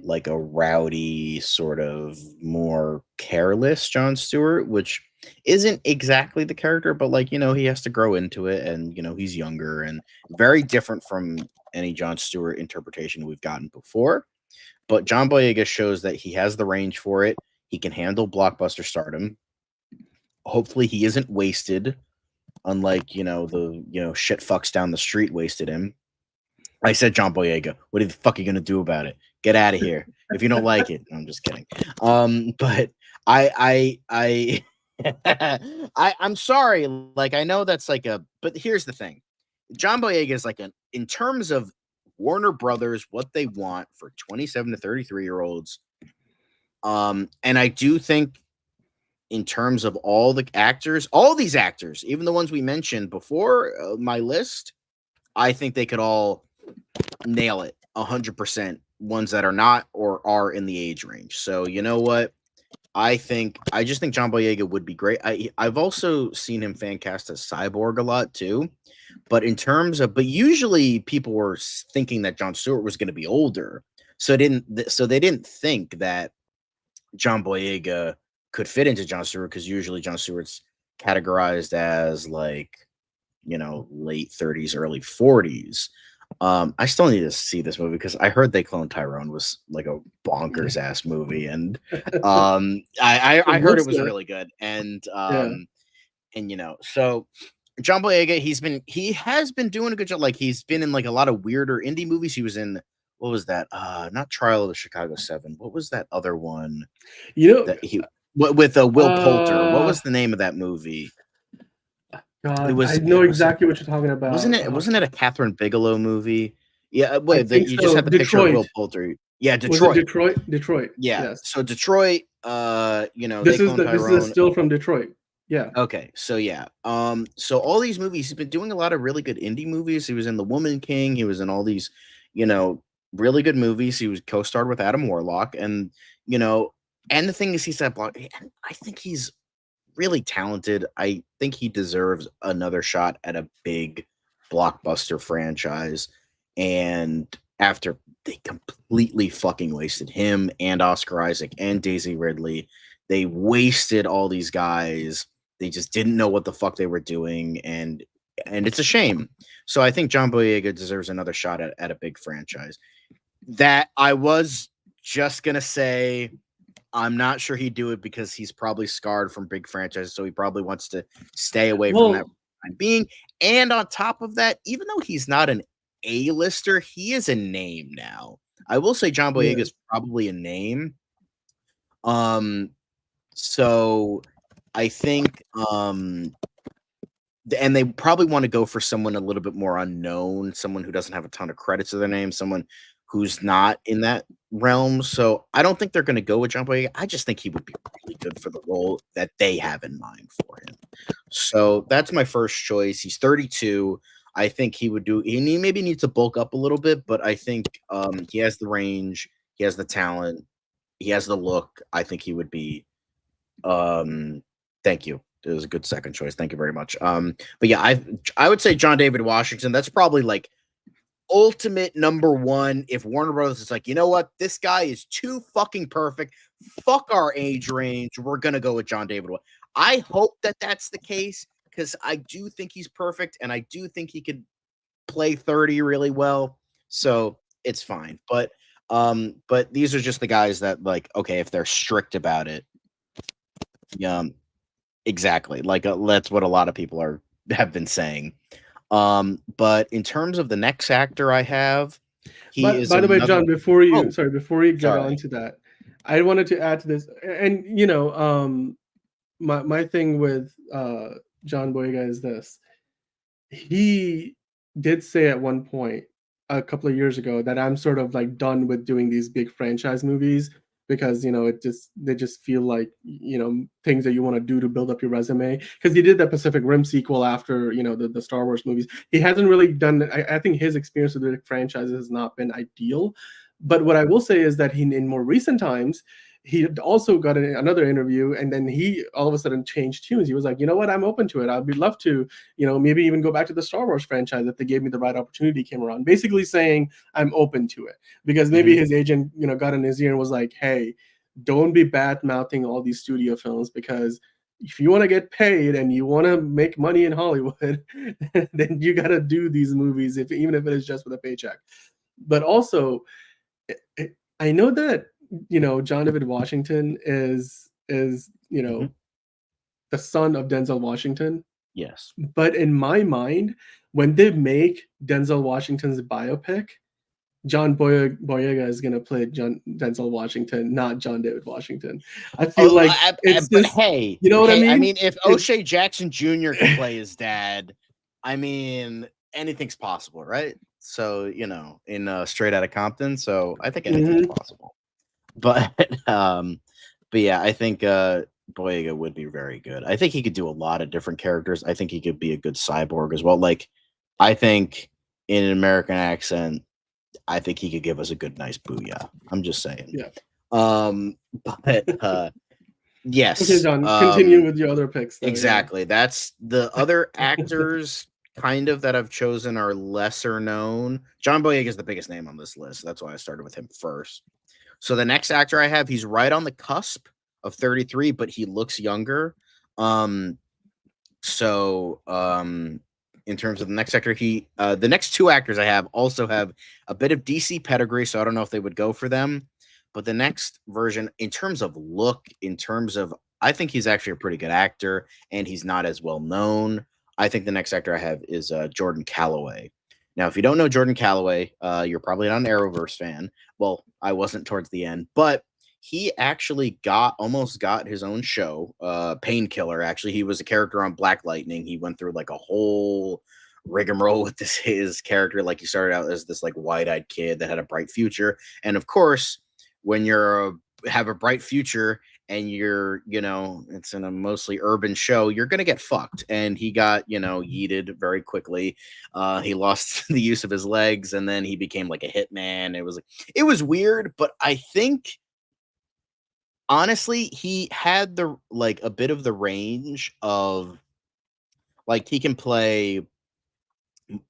like a rowdy, sort of more careless Jon Stewart, which isn't exactly the character, but like, he has to grow into it, and he's younger and very different from any Jon Stewart interpretation we've gotten before. But John Boyega shows that he has the range for it. He can handle blockbuster stardom. Hopefully he isn't wasted, unlike, the shit fucks down the street wasted him. I said John Boyega. What the fuck are you gonna do about it? Get out of here. If you don't like it. No, I'm just kidding. But I'm sorry. Like, I know that's like but here's the thing. John Boyega is like in terms of Warner Brothers, what they want for 27 to 33-year-olds. And I do think in terms of all the actors, all these actors, even the ones we mentioned before my list, I think they could all nail it 100%. Ones that are not or are in the age range. So you know what? I just think John Boyega would be great. I've also seen him fan cast as Cyborg a lot too. But usually people were thinking that Jon Stewart was going to be older. So they didn't think that John Boyega could fit into Jon Stewart, because usually Jon Stewart's categorized as like, late 30s, early 40s. I still need to see this movie because I heard They Cloned Tyrone was like a bonkers ass movie, and I heard it was really good, and so John Boyega, he has been doing a good job. Like, he's been in like a lot of weirder indie movies. He was in, what was that? Not Trial of the Chicago 7. What was that other one? That he with Will Poulter. What was the name of that movie? God, I know exactly what you're talking about. Wasn't it a Catherine Bigelow movie? Yeah, wait, you just had the picture of Will Poulter. Yeah, Detroit. Was it Detroit? Yeah. Yes. So Detroit, this is still from Detroit. Yeah. Okay. So yeah. So all these movies, he's been doing a lot of really good indie movies. He was in The Woman King. He was in all these, really good movies. He was co-starred with Adam Warlock, and and the thing is, he's that block. I think he's really talented. I think he deserves another shot at a big blockbuster franchise. And after they completely fucking wasted him and Oscar Isaac and Daisy Ridley, they wasted all these guys. They just didn't know what the fuck they were doing, and it's a shame. So I think John Boyega deserves another shot at a big franchise. That I was just gonna say, I'm not sure he'd do it because he's probably scarred from big franchises, so he probably wants to stay away from that for the time being. And on top of that, even though he's not an A-lister, he is a name now. I will say John Boyega is probably a name. So I think and they probably want to go for someone a little bit more unknown, someone who doesn't have a ton of credits to their name, someone who's not in that realm. So I don't think they're going to go with John Boyega. I just think he would be really good for the role that they have in mind for him. So that's my first choice. He's 32. I think he would do. He maybe needs to bulk up a little bit, but I think he has the range. He has the talent. He has the look. I think he would be. Thank you. It was a good second choice. Thank you very much. But yeah, I would say John David Washington. That's probably like ultimate number one. If Warner Brothers is like, you know what, this guy is too fucking perfect. Fuck our age range. We're gonna go with John David. I hope that that's the case, because I do think he's perfect, and I do think he could play 30 really well, so it's fine. But these are just the guys that, like, okay, if they're strict about it, exactly. Like, that's what a lot of people have been saying. But in terms of the next actor I have, he But is by the way, another. John, before you Oh, sorry, before you get on sorry. to that, I wanted to add to this, and my thing with John Boyega is this: he did say at one point a couple of years ago that I'm sort of like done with doing these big franchise movies because they just feel like things that you want to do to build up your resume, because he did that Pacific Rim sequel after the Star Wars movies. He hasn't really done. I think his experience with the franchises has not been ideal, but what I will say is that he in more recent times he also got another interview, and then he all of a sudden changed tunes. He was like, you know what, I'm open to it. I'd love to maybe even go back to the Star Wars franchise if they gave me the right opportunity came around. Basically saying I'm open to it because maybe his agent, got in his ear and was like, hey, don't be bad mouthing all these studio films, because if you want to get paid and you want to make money in Hollywood, then you got to do these movies, even if it is just with a paycheck. But also, I know that John David Washington is Mhm. the son of Denzel Washington. Yes. But in my mind, when they make Denzel Washington's biopic, John Boyega is gonna play Denzel Washington, not John David Washington. I feel Oh, like it's but just, hey, you know what I I mean? mean, if O'Shea Jackson Jr. can play his dad, I mean, anything's possible, right? So, in Straight Outta Compton, so I think anything's possible. But but yeah, I think Boyega would be very good. I think he could do a lot of different characters. I think he could be a good cyborg as well. Like, I think in an American accent, I think he could give us a good, nice booyah. I'm just saying. Yeah. But yes. Okay, John, continue with your other picks, though. Exactly. That's the other actors kind of that I've chosen are lesser known. John Boyega is the biggest name on this list. That's why I started with him first. So the next actor I have, he's right on the cusp of 33, but he looks younger. So in terms of the next actor, the next two actors I have also have a bit of DC pedigree, so I don't know if they would go for them. But the next version, in terms of look, I think he's actually a pretty good actor, and he's not as well known. I think the next actor I have is Jordan Calloway. Now, if you don't know Jordan Calloway, you're probably not an Arrowverse fan. Well, I wasn't towards the end, but he actually almost got his own show, Painkiller. Actually, he was a character on Black Lightning. He went through like a whole rigmarole with his character. Like, he started out as this like wide-eyed kid that had a bright future, and of course, when have a bright future and it's in a mostly urban show, you're gonna get fucked. And he got yeeted very quickly. He lost the use of his legs, and then he became like a hitman. It was weird, but I think honestly he had a bit of the range of, like, he can play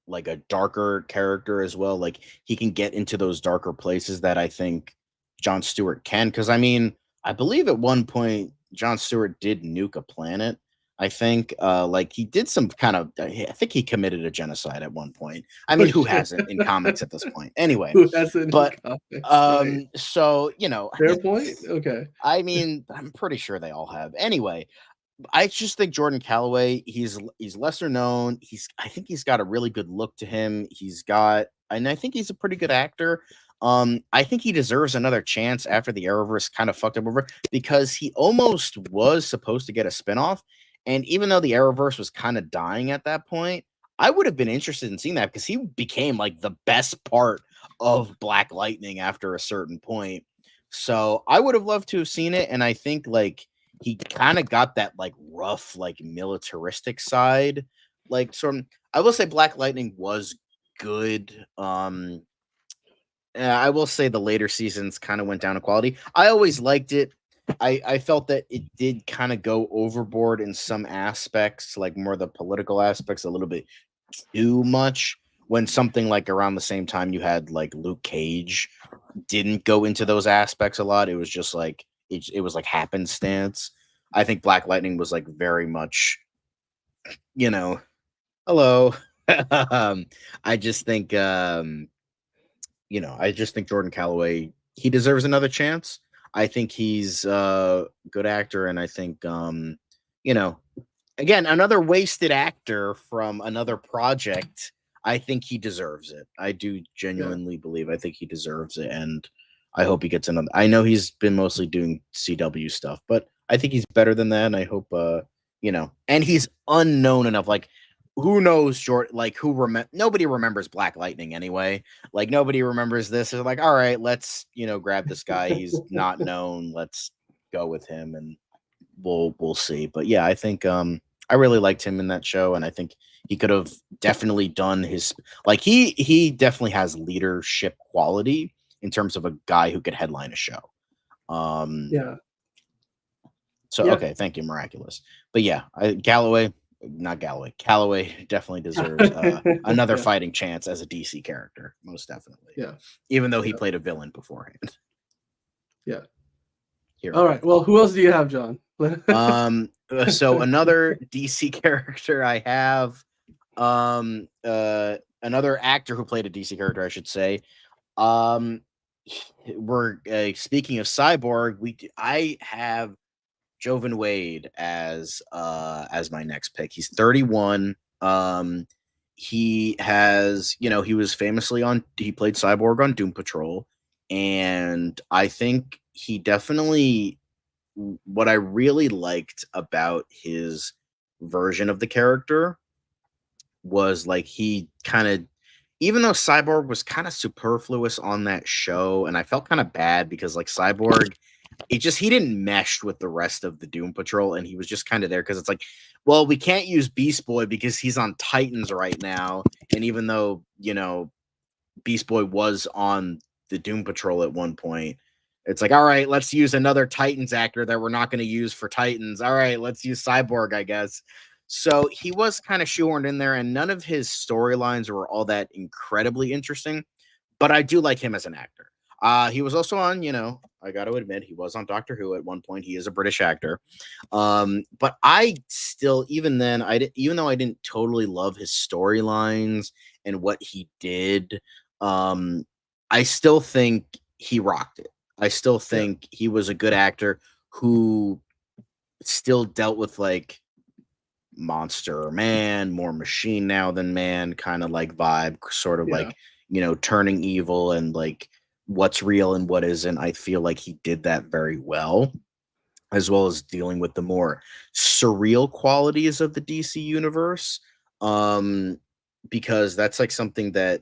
like a darker character as well. Like, he can get into those darker places that I think Jon Stewart can. Because I mean, I believe at one point Jon Stewart did nuke a planet. I think like he did some kind of, I think he committed a genocide at one point. I mean, who hasn't in comics at this point? Anyway, Who hasn't in but comics, right? so Fair point. Okay. I mean, I'm pretty sure they all have. Anyway, I just think Jordan Calloway, he's lesser known. I think he's got a really good look to him. And I think he's a pretty good actor. I think he deserves another chance after the Arrowverse kind of fucked him over, because he almost was supposed to get a spinoff. And even though the Arrowverse was kind of dying at that point, I would have been interested in seeing that, because he became like the best part of Black Lightning after a certain point. So I would have loved to have seen it. And I think like he kind of got that like rough, like militaristic side. Like, I will say Black Lightning was good. I will say the later seasons kind of went down in quality. I always liked it. I felt that it did kind of go overboard in some aspects, like more the political aspects, a little bit too much. When something like around the same time you had like Luke Cage didn't go into those aspects a lot. It was just like it was like happenstance. I think Black Lightning was like very much, hello. I just think I just think Jordan Calloway, he deserves another chance. I think he's a good actor, and I think you know, again, another wasted actor from another project. I think he deserves it. I do Yeah. genuinely believe I think he deserves it, and I hope he gets another. I know he's been mostly doing CW stuff, but I think he's better than that, and I hope and he's unknown enough. Like, who knows, short? Like, nobody remembers Black Lightning anyway. Like, nobody remembers this. They're like, all right, let's grab this guy. He's not known. Let's go with him, and we'll see. But yeah, I think I really liked him in that show, and I think he could have definitely done his he definitely has leadership quality in terms of a guy who could headline a show. Yeah. So Yeah. okay, thank you, Miraculous. But yeah, Calloway definitely deserves another Yeah. fighting chance as a DC character, most definitely. Yeah. Even though he Yeah. played a villain beforehand. Yeah. Here. All right. Well, who else do you have, John? So another DC character I have, another actor who played a DC character, I should say. We're speaking of Cyborg. I have Jovan Wade as my next pick. He's 31. He has, he was famously he played Cyborg on Doom Patrol, and I think he definitely, what I really liked about his version of the character was like he kind of, even though Cyborg was kind of superfluous on that show, and I felt kind of bad because like Cyborg, he didn't mesh with the rest of the Doom Patrol, and he was just kind of there because it's like, well, we can't use Beast Boy because he's on Titans right now, and even though Beast Boy was on the Doom Patrol at one point, it's like, all right, let's use another Titans actor that we're not going to use for Titans. All right, let's use Cyborg, I guess. So he was kind of shoehorned in there, and none of his storylines were all that incredibly interesting, but I do like him as an actor. He was also on, I got to admit, he was on Doctor Who at one point. He is a British actor. But I still, even then, even though I didn't totally love his storylines and what he did, I still think he rocked it. I still think he was a good actor who still dealt with like monster man, more machine now than man kind of like vibe, sort of like, turning evil and like what's real and what isn't. I feel like he did that very well as dealing with the more surreal qualities of the DC universe. Because that's like something that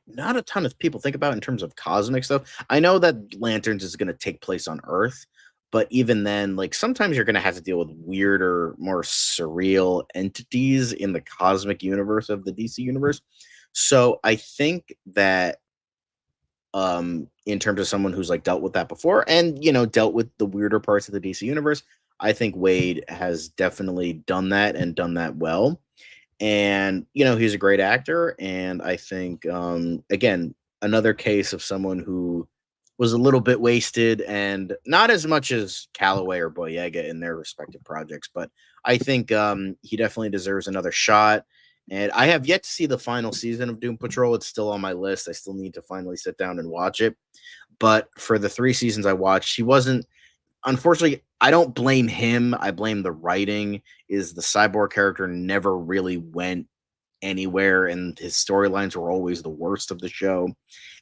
not a ton of people think about in terms of cosmic stuff. I know that Lanterns is going to take place on Earth, but even then, like sometimes you're going to have to deal with weirder, more surreal entities in the cosmic universe of the DC universe. So I think that in terms of someone who's like dealt with that before and dealt with the weirder parts of the DC universe, I think Wade has definitely done that and done that well. And he's a great actor, and I think again, another case of someone who was a little bit wasted, and not as much as Calloway or Boyega in their respective projects, but I think he definitely deserves another shot. And I have yet to see the final season of Doom Patrol. It's still on my list. I still need to finally sit down and watch it. But for the 3 seasons I watched, he wasn't, unfortunately, I don't blame him. I blame the writing. Is the Cyborg character never really went anywhere, and his storylines were always the worst of the show.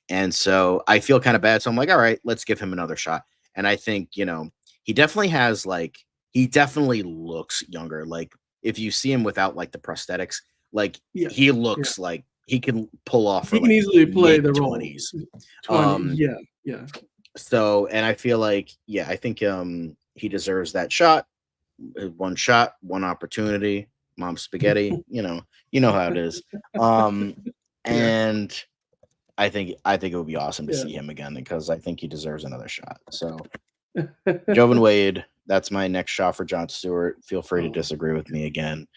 And so I feel kind of bad. So I'm like, all right, let's give him another shot. And I think, he definitely has he definitely looks younger. Like if you see him without like the prosthetics, like he looks like he can pull off for he can like easily play the role. 20s. 20, yeah. So, and I feel like, I think he deserves that shot. One shot, one opportunity, mom spaghetti, you know how it is. And I think it would be awesome to see him again because I think he deserves another shot. So Jovan Wade, that's my next shot for Jon Stewart. Feel free to disagree with me again.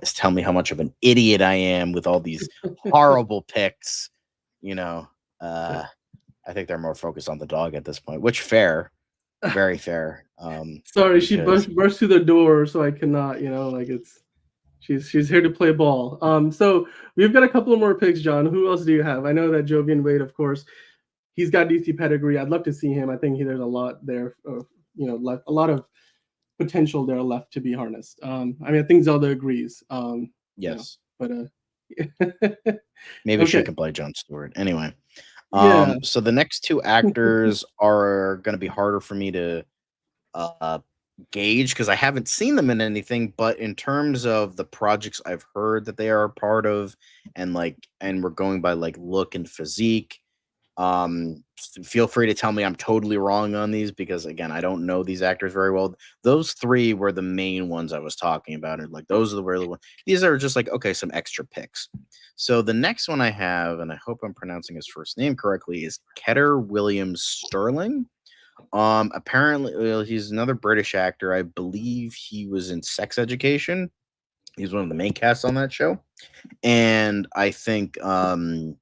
Tell me how much of an idiot I am with all these horrible picks. I think they're more focused on the dog at this point, which fair, very fair. Sorry, she burst through the door, so I cannot, it's. She's here to play ball. So we've got a couple more picks, John. Who else do you have? I know that Jovian Wade, of course, he's got DC pedigree. I'd love to see him. I think there's a lot there, a lot of potential there left to be harnessed. I mean, I think Zelda agrees. Yes. But Maybe she okay, can play Jon Stewart. Anyway, yeah, so the next two actors are going to be harder for me to uh, gauge because I haven't seen them in anything. But in terms of the projects I've heard that they are a part of, and we're going by like look and physique. Feel free to tell me I'm totally wrong on these because again, I don't know these actors very well. Those three were the main ones I was talking about, and like those are the really ones. These are just like okay, some extra picks. So the next one I have, and I hope I'm pronouncing his first name correctly, is Ketter Williams Sterling. Apparently, well, he's another British actor. I believe he was in Sex Education. He's one of the main casts on that show, and I think in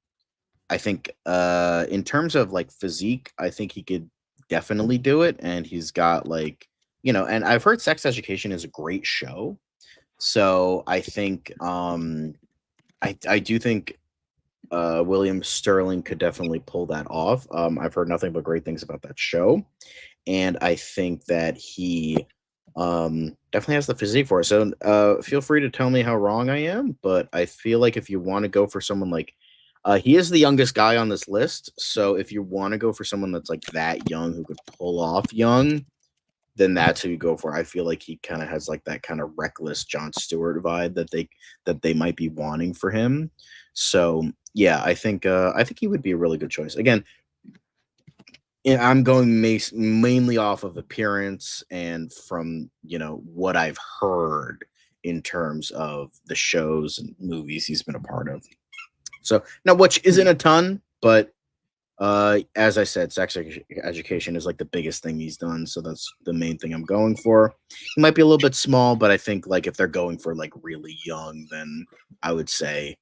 terms of like physique, I think he could definitely do it, and he's got like and I've heard Sex Education is a great show, so I think I do think William Sterling could definitely pull that off. I've heard nothing but great things about that show, and I think that he definitely has the physique for it. So feel free to tell me how wrong I am, but I feel like if you want to go for someone like he is the youngest guy on this list, so if you want to go for someone that's like that young who could pull off young, then that's who you go for. I feel like he kind of has like that kind of reckless Jon Stewart vibe that they might be wanting for him. So yeah, I think he would be a really good choice. Again, I'm going mainly off of appearance and from what I've heard in terms of the shows and movies he's been a part of. So now, which isn't a ton, but as I said, education is like the biggest thing he's done, so that's the main thing I'm going for. He might be a little bit small, but I think like if they're going for like really young, then I would say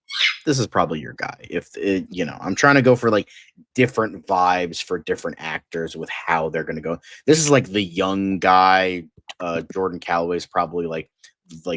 this is probably your guy. If I'm trying to go for like different vibes for different actors with how they're going to go. This is like the young guy. Jordan Calloway is probably like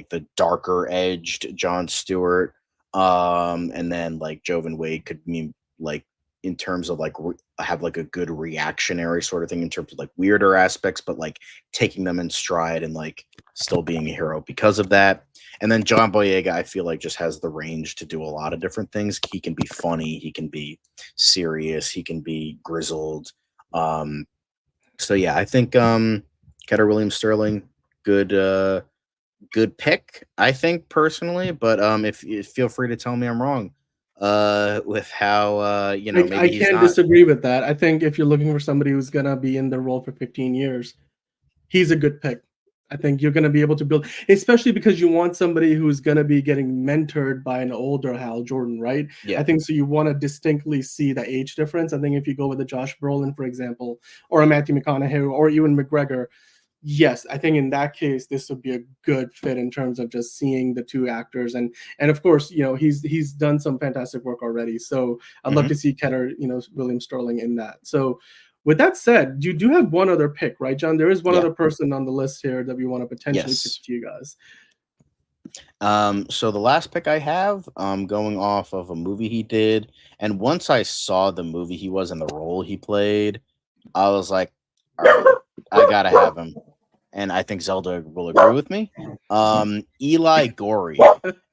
the darker edged Jon Stewart. And then like Jovan Wade could mean like in terms of like have like a good reactionary sort of thing in terms of like weirder aspects, but like taking them in stride and like still being a hero because of that. And then John Boyega, I feel like just has the range to do a lot of different things. He can be funny, he can be serious, he can be grizzled. So yeah, I think Ketter Williams Sterling, good pick, I think personally, but if feel free to tell me I'm wrong with how I maybe he's can't not. disagree with that. I think if you're looking for somebody who's gonna be in the role for 15 years, he's a good pick. I think you're going to be able to build, especially because you want somebody who's going to be getting mentored by an older Hal Jordan, right? Yeah. I think so. You want to distinctly see the age difference. I think if you go with a Josh Brolin, for example, or a Matthew McConaughey, or Ewan McGregor, yes, I think in that case this would be a good fit in terms of just seeing the two actors, and of course, he's done some fantastic work already. So I'd love Hmm. to see Ketter, William Sterling in that. So with that said, you do have one other pick, right, John? There is one Yeah. other person on the list here that we want to potentially Yes. pitch to you guys. So the last pick I have, going off of a movie he did, and once I saw the movie he was in, the role he played, I was like, all right, I gotta have him. And I think Zelda will agree with me. Eli Gorey.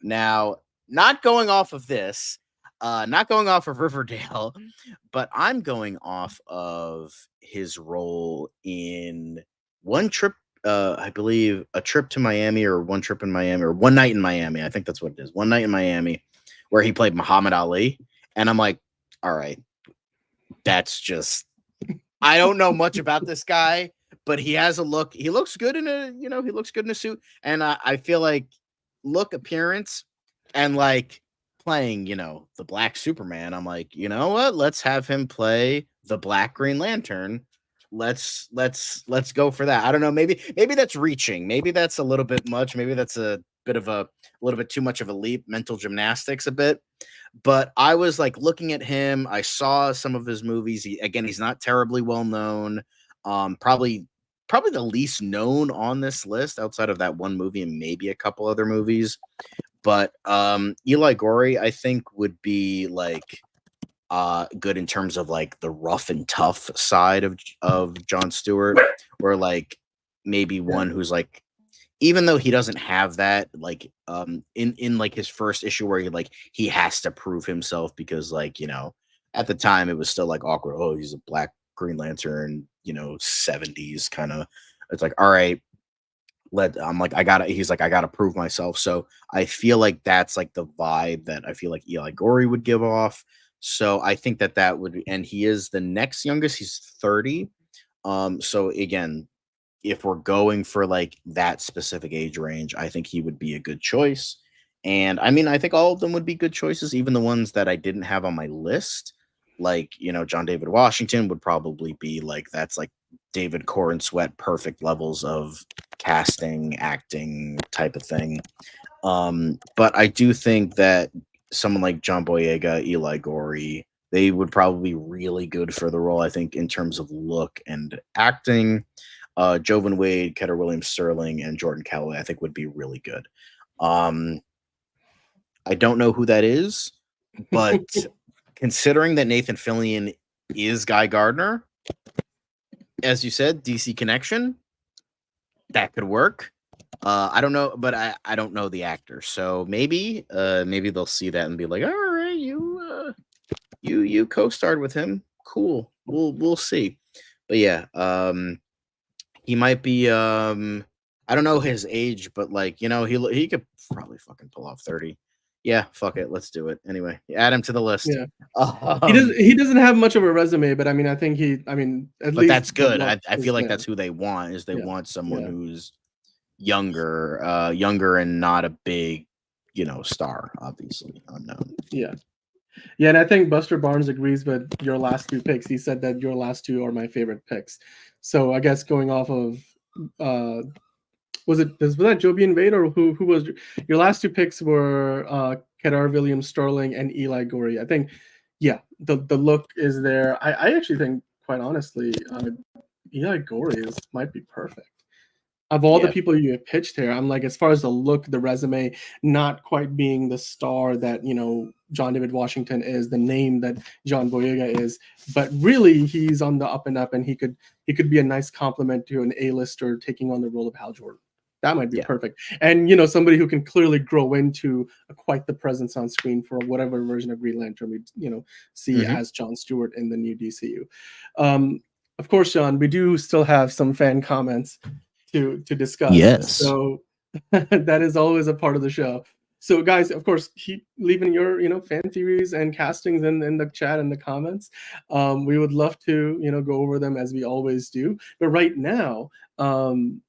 Now, not going off of this, not going off of Riverdale, but I'm going off of his role in One Trip, I believe a trip to Miami or One Trip in Miami or One Night in Miami. I think that's what it is. One Night in Miami, where he played Muhammad Ali. And I'm like, all right, that's just I don't know much about this guy, but he has a look. He looks good in he looks good in a suit. And I feel like look, appearance, and like playing, the Black Superman. I'm like, you know what? Let's have him play the Black Green Lantern. Let's go for that. I don't know. Maybe that's reaching. Maybe that's a little bit much. Maybe that's a bit of a little bit too much of a leap. Mental gymnastics a bit. But I was like looking at him. I saw some of his movies. He's not terribly well known. Probably probably the least known on this list outside of that one movie and maybe a couple other movies. But Eli Gorey, I think, would be like good in terms of like the rough and tough side of Jon Stewart, or like maybe one who's like, even though he doesn't have that, like in like his first issue where he has to prove himself because, like, you know, at the time it was still like awkward. Oh, he's a black Green Lantern, you know, 70s kind of. It's like, all right, he's like, I gotta prove myself. So I feel like that's like the vibe that I feel like Eli Gorey would give off. So I think that would be, and he is the next youngest. He's 30. So again, if we're going for like that specific age range, I think he would be a good choice. And I mean, I think all of them would be good choices, even the ones that I didn't have on my list. Like, you know, John David Washington would probably be like, that's like David Corn Sweat, perfect levels of casting, acting type of thing. But I do think that someone like John Boyega, Eli Gorey, they would probably be really good for the role, I think, in terms of look and acting. Jovan Wade, Ketter Williams Sterling, and Jordan Calloway, I think, would be really good. I don't know who that is, but considering that Nathan Fillion is Guy Gardner, as you said, DC connection, that could work. I don't know, but I don't know the actor, so maybe they'll see that and be like, all right, you co-starred with him, cool. We'll see. But yeah, he might be I don't know his age, but like, you know, he could probably fucking pull off 30. Yeah, fuck it, let's do it. Anyway, add him to the list. Yeah. He doesn't have much of a resume, but I mean, I think at but least that's good. the I feel like yeah. that's who they want, is they Yeah. want someone Yeah. who's younger and not a big, you know, star, obviously unknown. Yeah. Yeah, and I think Buster Barnes agrees with your last two picks. He said that your last two are my favorite picks. So I guess going off of was that Jovian Wade, or who was your last two picks were Kedar Williams Sterling and Eli Gorey. I think, yeah, the look is there. I actually think, quite honestly, Eli Gorey might be perfect. Of all the people you have pitched here, I'm like, as far as the look, the resume, not quite being the star that, you know, John David Washington is, the name that John Boyega is, but really he's on the up and up, and he could be a nice compliment to an A-lister taking on the role of Hal Jordan. That might be perfect. And, you know, somebody who can clearly grow into quite the presence on screen for whatever version of Green Lantern we, you know, see as John Stewart in the new DCU. Of course, John, we do still have some fan comments to discuss. Yes. So that is always a part of the show. So guys, of course, keep leaving your, you know, fan theories and castings in the chat and the comments. We would love to, you know, go over them as we always do. But right now, the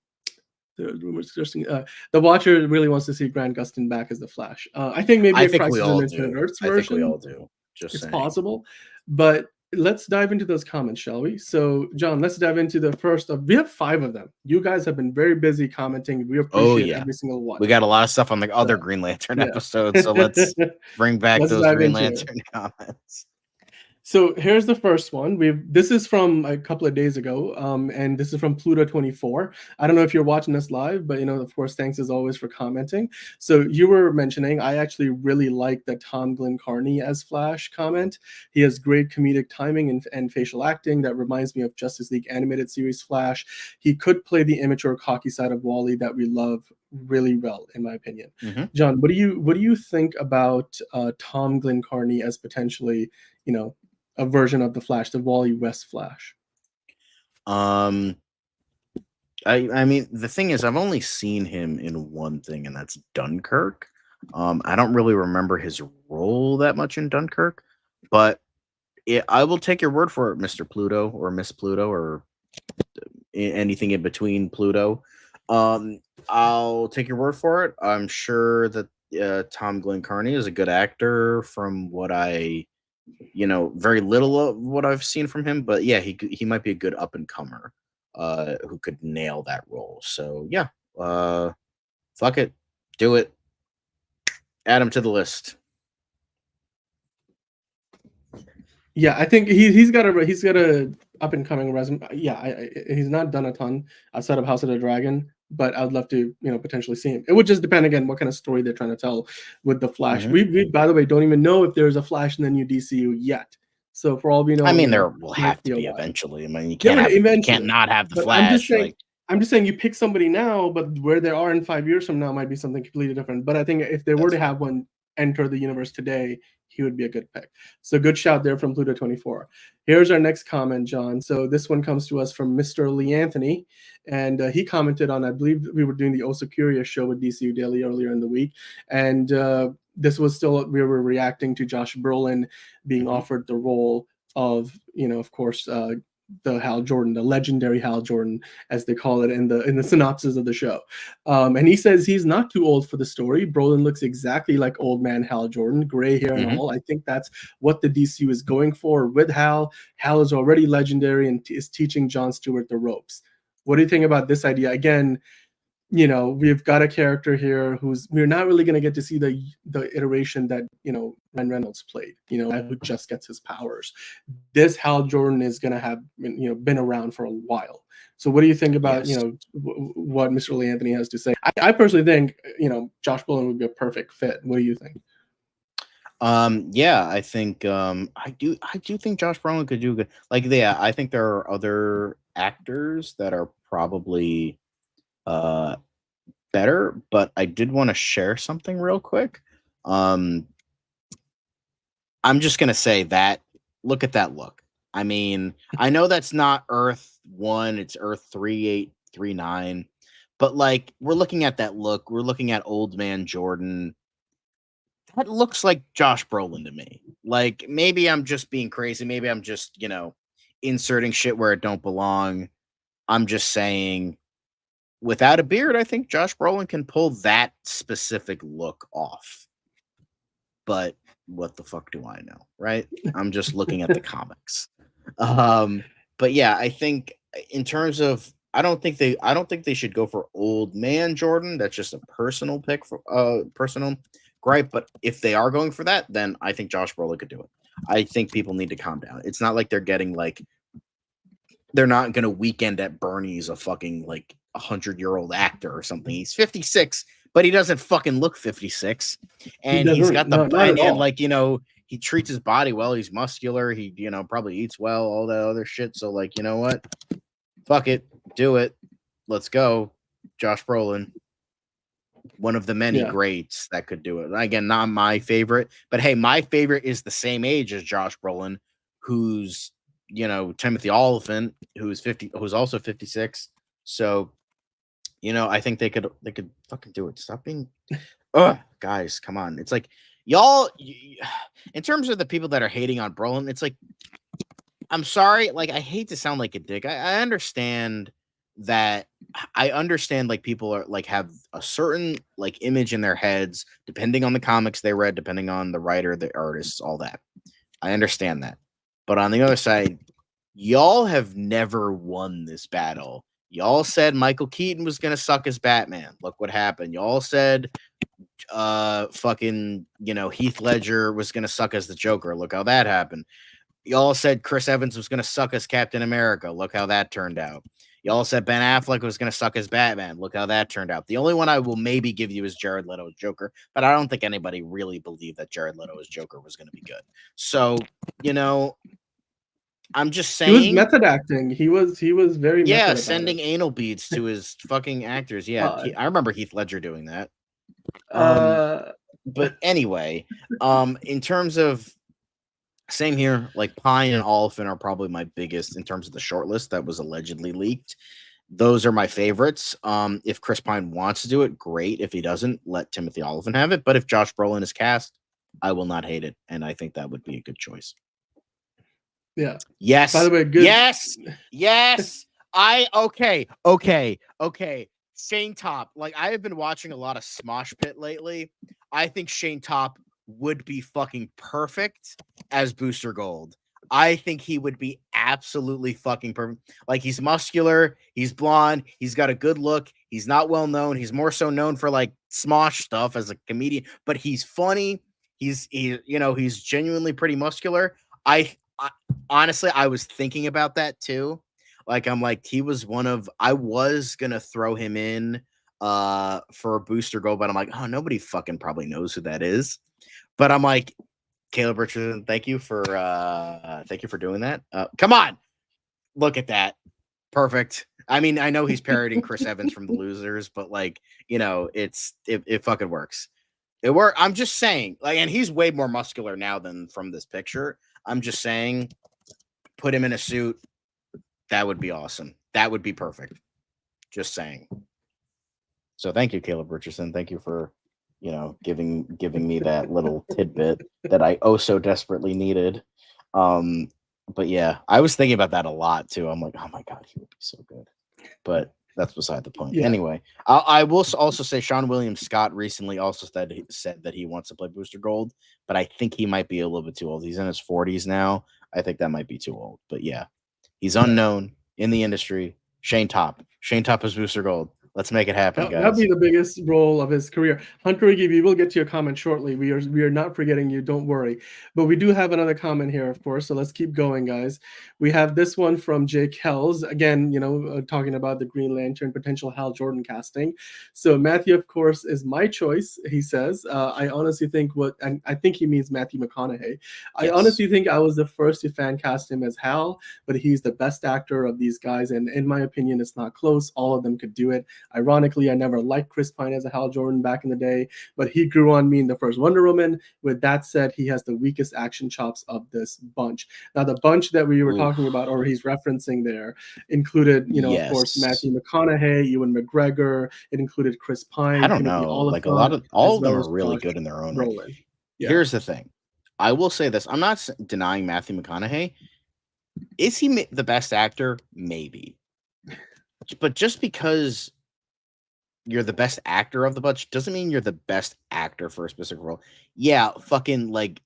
Watcher really wants to see Grant Gustin back as the Flash. I think maybe a Crisis on Infinite Earths version. I think we all do. It's possible, but let's dive into those comments, shall we? So, John, let's dive into the first of. We have 5 of them. You guys have been very busy commenting. We appreciate every single one. We got a lot of stuff on the other Green Lantern episodes, so let's bring back those Green Lantern comments. So here's the first one. This is from a couple of days ago, and this is from Pluto24. I don't know if you're watching this live, but, you know, of course, thanks as always for commenting. So you were mentioning, I actually really like the Tom Glenn Carney as Flash comment. He has great comedic timing and facial acting that reminds me of Justice League animated series Flash. He could play the immature, cocky side of Wally that we love really well, in my opinion. John, what do you think about Tom Glenn Carney as potentially, you know, a version of the Flash, the Wally West Flash? I mean, the thing is, I've only seen him in one thing, and that's Dunkirk. I don't really remember his role that much in Dunkirk, but I will take your word for it, Mr. Pluto or Miss Pluto or anything in between Pluto. I'll take your word for it. I'm sure that Tom Glenn Carney is a good actor from what you know, very little of what I've seen from him, but yeah, he might be a good up and comer who could nail that role. So yeah, fuck it, do it, add him to the list. Yeah, I think he's got a up and coming resume. Yeah, he's not done a ton outside of House of the Dragon, but I'd love to, potentially see him. It would just depend again what kind of story they're trying to tell with the Flash. Mhm. We by the way don't even know if there's a Flash in the new DCU yet. So for all we know, I mean, there will it might have to be a be while. eventually. I mean, Yeah, but you can't eventually. not have the But I'm just Flash. saying, Like, you pick somebody now, but where they are in 5 years from now might be something completely different. But I think if they were that's to fair. have one enter the universe today, he would be a good pick. So good shout there from Pluto24. Here's our next comment, John. So this one comes to us from Mr. Lee Anthony, and he commented on, I believe we were doing the Also Curious show with DCU Daily earlier in the week, and this was still, we were reacting to Josh Brolin being offered the role of, of course, the Hal Jordan, the legendary Hal Jordan, as they call it in the synopsis of the show. And he says he's not too old for the story. Brolin looks exactly like old man Hal Jordan, gray hair and all. I think that's what the DCU is going for with Hal. Hal is already legendary and is teaching Jon Stewart the ropes. What do you think about this idea? Again, we've got a character here we're not really going to get to see the iteration that Ryan Reynolds played, who just gets his powers. This Hal Jordan is going to have been around for a while. So what do you think about Yes. what Mr. Lee Anthony has to say? I personally think Josh Brolin would be a perfect fit. What do you think? Yeah, I think I do think Josh Brolin could do good. Like, yeah, I think there are other actors that are probably better, but I did want to share something real quick. I'm just gonna say that look at that look. I mean, I know that's not Earth 1, it's Earth 3839, but like we're looking at that look, we're looking at old man Jordan. That looks like Josh Brolin to me. Like, maybe I'm just being crazy, maybe I'm just, inserting shit where it don't belong. I'm just saying, without a beard, I think Josh Brolin can pull that specific look off. But what the fuck do I know, right? I'm just looking at the comics. But yeah, I think in terms of, I don't think they should go for old man Jordan. That's just a personal pick for personal gripe. But if they are going for that, then I think Josh Brolin could do it. I think people need to calm down. It's not like they're getting like, they're not gonna Weekend at Bernie's a fucking like 100-year-old actor or something. He's 56, but he doesn't fucking look 56, He and he's doesn't, got the no, not at and all. like he treats his body well. He's muscular. He probably eats well. All that other shit. So like, you know what? Fuck it, do it. Let's go, Josh Brolin. One of the many Yeah. greats that could do it. Again, not my favorite, but hey, my favorite is the same age as Josh Brolin, who's Timothy Oliphant, who's also 56. So, I think they could fucking do it. Stop being, guys, come on. It's like y'all, in terms of the people that are hating on Brolin, it's like, I'm sorry, like I hate to sound like a dick. I understand that. I understand like people are like have a certain like image in their heads, depending on the comics they read, depending on the writer, the artists, all that. I understand that. But on the other side, y'all have never won this battle. Y'all said Michael Keaton was gonna suck as Batman. Look what happened. Y'all said fucking Heath Ledger was gonna suck as the Joker. Look how that happened. Y'all said Chris Evans was gonna suck as Captain America. Look how that turned out. Y'all said Ben Affleck was gonna suck as Batman. Look how that turned out. The only one I will maybe give you is Jared Leto's Joker, but I don't think anybody really believed that Jared Leto's Joker was gonna be good. So, I'm just saying. He was method acting. He was very method about sending it. anal beads to his fucking actors. Yeah, I remember Heath Ledger doing that. But anyway, in terms of same here, like Pine and Oliphant are probably my biggest in terms of the shortlist that was allegedly leaked. Those are my favorites. If Chris Pine wants to do it, great. If he doesn't, let Timothy Oliphant have it. But if Josh Brolin is cast, I will not hate it, and I think that would be a good choice. Yeah. Yes. By the way, good. Yes. Okay. Shane Top. Like, I have been watching a lot of Smosh Pit lately. I think Shane Top would be fucking perfect as Booster Gold. I think he would be absolutely fucking perfect. Like, he's muscular, he's blonde, he's got a good look, he's not well known. He's more so known for like Smosh stuff as a comedian, but he's funny. He's genuinely pretty muscular. honestly, I was thinking about that too. Like, I'm like, he was I was gonna throw him in for a booster goal, but I'm like, oh, nobody fucking probably knows who that is. But I'm like, Caleb Richardson, thank you for doing that. Come on, look at that. Perfect. I mean, I know he's parodying Chris Evans from The Losers, but like, it fucking works. It worked. I'm just saying, like, and he's way more muscular now than from this picture. I'm just saying, put him in a suit. That would be awesome. That would be perfect. Just saying. So thank you, Caleb Richardson. Thank you for, giving me that little tidbit that I oh so desperately needed. But yeah, I was thinking about that a lot too. I'm like, oh my god, he would be so good. But that's beside the point. Yeah. Anyway, I will also say Sean William Scott recently also said that he wants to play Booster Gold, but I think he might be a little bit too old. He's in his 40s now. I think that might be too old. But yeah, he's unknown in the industry. Shane Top is Booster Gold. Let's make it happen, guys. That'd be the biggest role of his career. Hunter Iggy, we will get to your comment shortly. We are not forgetting you. Don't worry. But we do have another comment here, of course. So let's keep going, guys. We have this one from Jake Hells. Again, talking about the Green Lantern potential Hal Jordan casting. So Matthew, of course, is my choice. He says, I honestly think and I think he means Matthew McConaughey. Yes. I honestly think I was the first to fan cast him as Hal, but he's the best actor of these guys. And in my opinion, it's not close. All of them could do it. Ironically, I never liked Chris Pine as a Hal Jordan back in the day, but he grew on me in the first Wonder Woman. With that said, he has the weakest action chops of this bunch. Now, the bunch that we were talking about, or he's referencing there, included, of course, Matthew McConaughey, Ewan McGregor. It included Chris Pine. I don't know. Like all of them are really good in their own way. Yeah. Here's the thing. I will say this. I'm not denying Matthew McConaughey. Is he the best actor? Maybe. But just because you're the best actor of the bunch doesn't mean you're the best actor for a specific role. Yeah, fucking like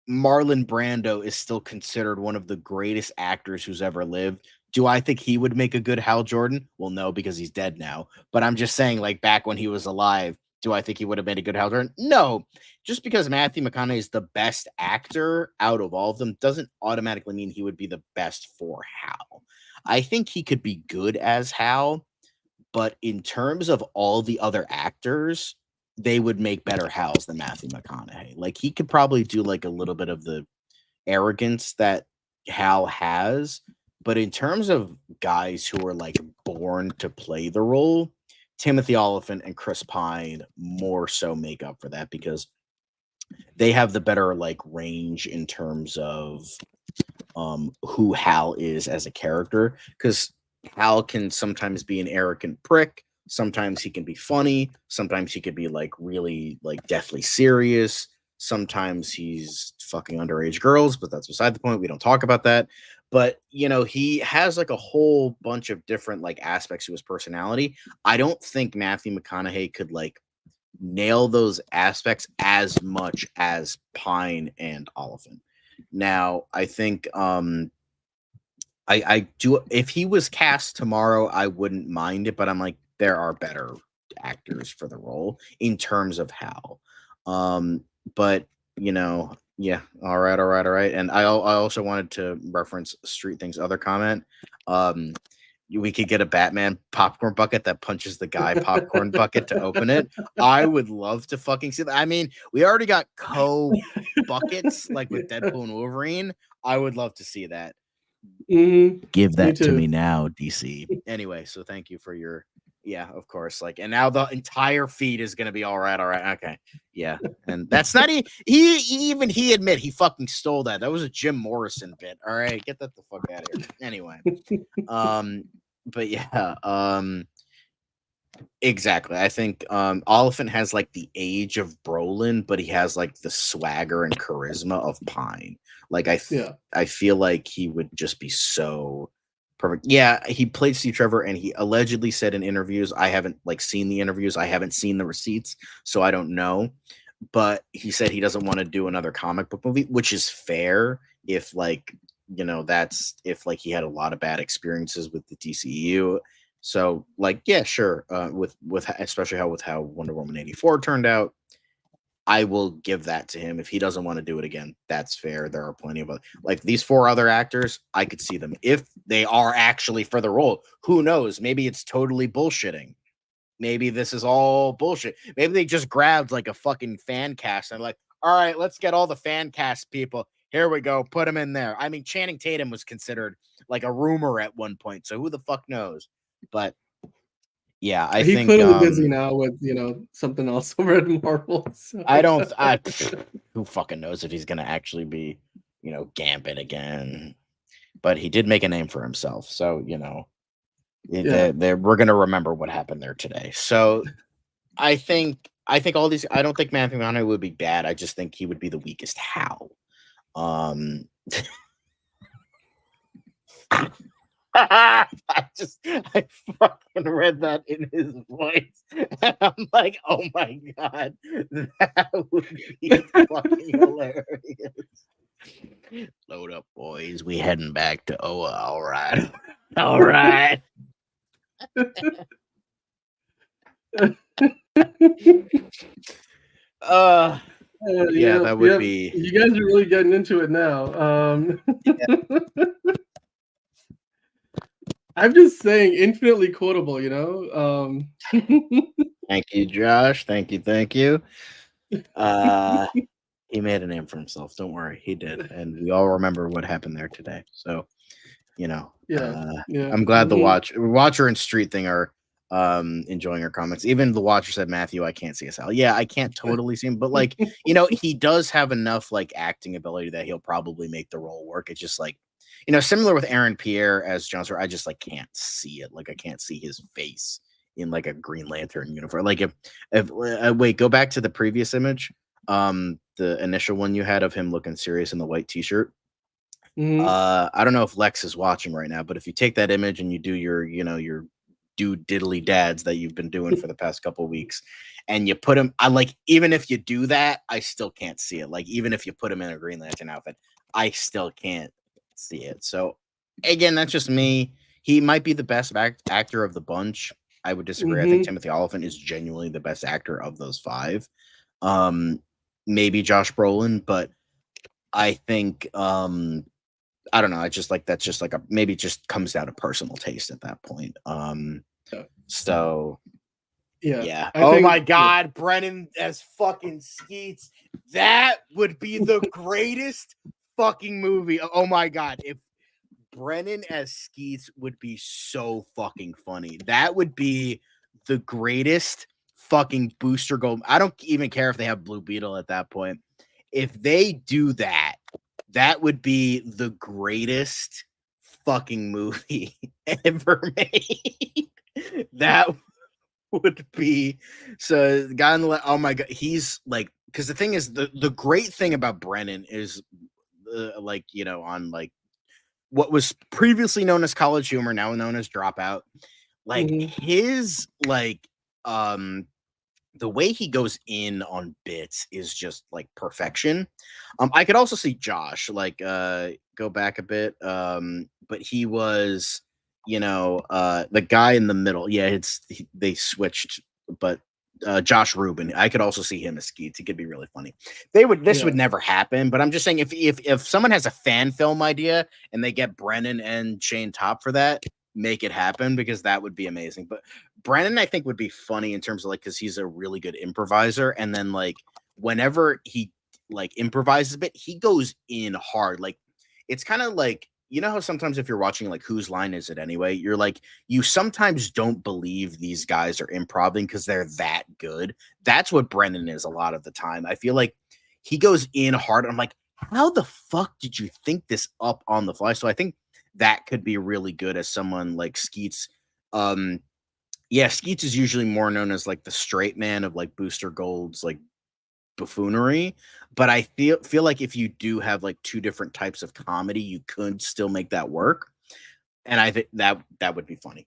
Marlon Brando is still considered one of the greatest actors who's ever lived. Do I think he would make a good Hal Jordan? Well, no, because he's dead now. But I'm just saying, like, back when he was alive, do I think he would have made a good Hal Jordan? No. Just because Matthew McConaughey is the best actor out of all of them doesn't automatically mean he would be the best for Hal. I think he could be good as Hal, but in terms of all the other actors, they would make better Hals than Matthew McConaughey. Like, he could probably do like a little bit of the arrogance that Hal has, but in terms of guys who are like born to play the role, Timothy Olyphant and Chris Pine more so make up for that because they have the better like range in terms of who Hal is as a character, because Hal can sometimes be an arrogant prick, sometimes he can be funny, sometimes he could be like really like deathly serious, sometimes he's fucking underage girls, but that's beside the point. We don't talk about that. But he has like a whole bunch of different like aspects to his personality. I don't think Matthew McConaughey could like nail those aspects as much as Pine and Oliphant. Now, I think I do. If he was cast tomorrow, I wouldn't mind it, but I'm like, there are better actors for the role in terms of Hal. But yeah, all right. And I also wanted to reference Street Things other comment. We could get a Batman popcorn bucket that punches the guy popcorn bucket to open it. I would love to fucking see that. I mean, we already got buckets like with Deadpool and Wolverine. I would love to see that. Mm-hmm. Give that to me now, DC. Anyway, so thank you for your of course. Like, and now the entire feed is gonna be all right. Okay, yeah, and that's not he admit he fucking stole that. That was a Jim Morrison bit. All right, get that the fuck out of here. Anyway, but yeah, exactly. I think Oliphant has like the age of Brolin, but he has like the swagger and charisma of Pine. Like I feel like he would just be so perfect. Yeah, he played Steve Trevor, and he allegedly said in interviews, I haven't like seen the interviews, I haven't seen the receipts, so I don't know. But he said he doesn't want to do another comic book movie, which is fair if like that's if like he had a lot of bad experiences with the DCU. So like, yeah, sure. With especially how Wonder Woman 84 turned out, I will give that to him. If he doesn't want to do it again, that's fair. There are plenty of other, like these 4 other actors, I could see them if they are actually for the role. Who knows? Maybe it's totally bullshitting. Maybe this is all bullshit. Maybe they just grabbed like a fucking fan cast and like, all right, let's get all the fan cast people. Here we go. Put them in there. I mean, Channing Tatum was considered like a rumor at one point. So who the fuck knows? But yeah, I He's think clearly busy now with something else over at Marvel. So. who fucking knows if he's gonna actually be, Gambit again. But he did make a name for himself. So, we're gonna remember what happened there today. So I think all these, I don't think Matthew McConaughey would be bad. I just think he would be the weakest. How? I fucking read that in his voice. And I'm like, oh my god, that would be fucking hilarious. Load up, boys. We heading back to all right. All right. Yeah, that would be. You guys are really getting into it now. I'm just saying, infinitely quotable. Thank you, Josh. Thank you. He made a name for himself. Don't worry, he did, and we all remember what happened there today. So, I'm glad the Watcher and Street thing are enjoying our comments. Even the Watcher said, Matthew, I can't see us out. Yeah, I can't totally see him, but like, he does have enough like acting ability that he'll probably make the role work. It's just like, similar with Aaron Pierre as Jon Stewart, I just like can't see it. Like I can't see his face in like a Green Lantern uniform. Like if wait, go back to the previous image, the initial one you had of him looking serious in the white t-shirt. I don't know if Lex is watching right now, but if you take that image and you do your do diddly dads that you've been doing for the past couple of weeks, and you put him, even if you do that, I still can't see it. Like even if you put him in a Green Lantern outfit, I still can't see it. So again, that's just me. He might be the best actor of the bunch. I would disagree. I think Timothy Olyphant is genuinely the best actor of those 5. Maybe Josh Brolin, but I think I don't know. I just like that's just like maybe it just comes down to personal taste at that point. So yeah. My god, Brennan as fucking Skeets. That would be the greatest fucking movie. Oh my god, if Brennan as Skeets would be so fucking funny. That would be the greatest fucking Booster Gold. I don't even care if they have Blue Beetle at that point. If they do that, that would be the greatest fucking movie ever made. That would be so. The guy on the left, oh my god, he's like, because the thing is, the great thing about Brennan is, on like what was previously known as College Humor, now known as Dropout, like his the way he goes in on bits is just like perfection. I could also see Josh go back a bit, but he was the guy in the middle. Yeah, they switched, but Josh Rubin, I could also see him as Skeets. He could be really funny. This would never happen, but I'm just saying if someone has a fan film idea and they get Brennan and Shane Top for that, make it happen, because that would be amazing. But Brennan, I think, would be funny in terms of because he's a really good improviser, and then whenever he improvises a bit, he goes in hard. It's kind of like, how sometimes if you're watching Whose Line Is It Anyway, you're you sometimes don't believe these guys are improvising because they're that good. That's what Brennan is a lot of the time. I feel like he goes in hard. I'm like, how the fuck did you think this up on the fly? So I think that could be really good as someone like Skeets. Skeets is usually more known as the straight man of Booster Gold's buffoonery, but I feel like if you do have 2 different types of comedy, you could still make that work, and I think that would be funny.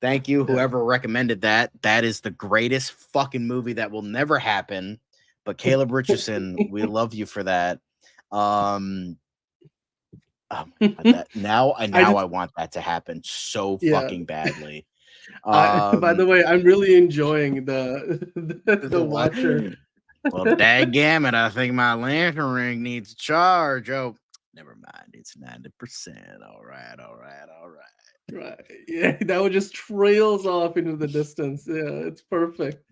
Thank you, whoever recommended that. That is the greatest fucking movie that will never happen. But Caleb Richardson, we love you for that. Now I want that to happen so fucking badly. By the way, I'm really enjoying the Watcher Well, dadgammit, I think my lantern ring needs a charge. Oh, never mind. It's 90%. All right. Right. Yeah, that one just trails off into the distance. Yeah, it's perfect.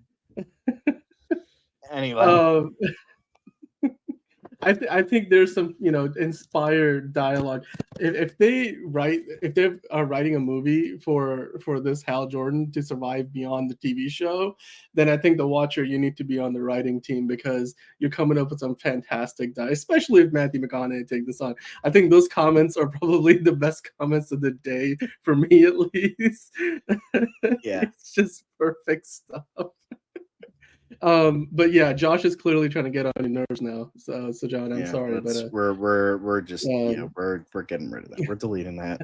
Anyway. Um, I think there's some inspired dialogue. If they are writing a movie for this Hal Jordan to survive beyond the TV show, then I think the watcher, you need to be on the writing team because you're coming up with some fantastic especially if Matthew McConaughey take this on. I think those comments are probably the best comments of the day for me at least. Yeah. It's just perfect stuff. But yeah, Josh is clearly trying to get on your nerves now. So John, I'm sorry, but we're just we're getting rid of that. We're deleting that.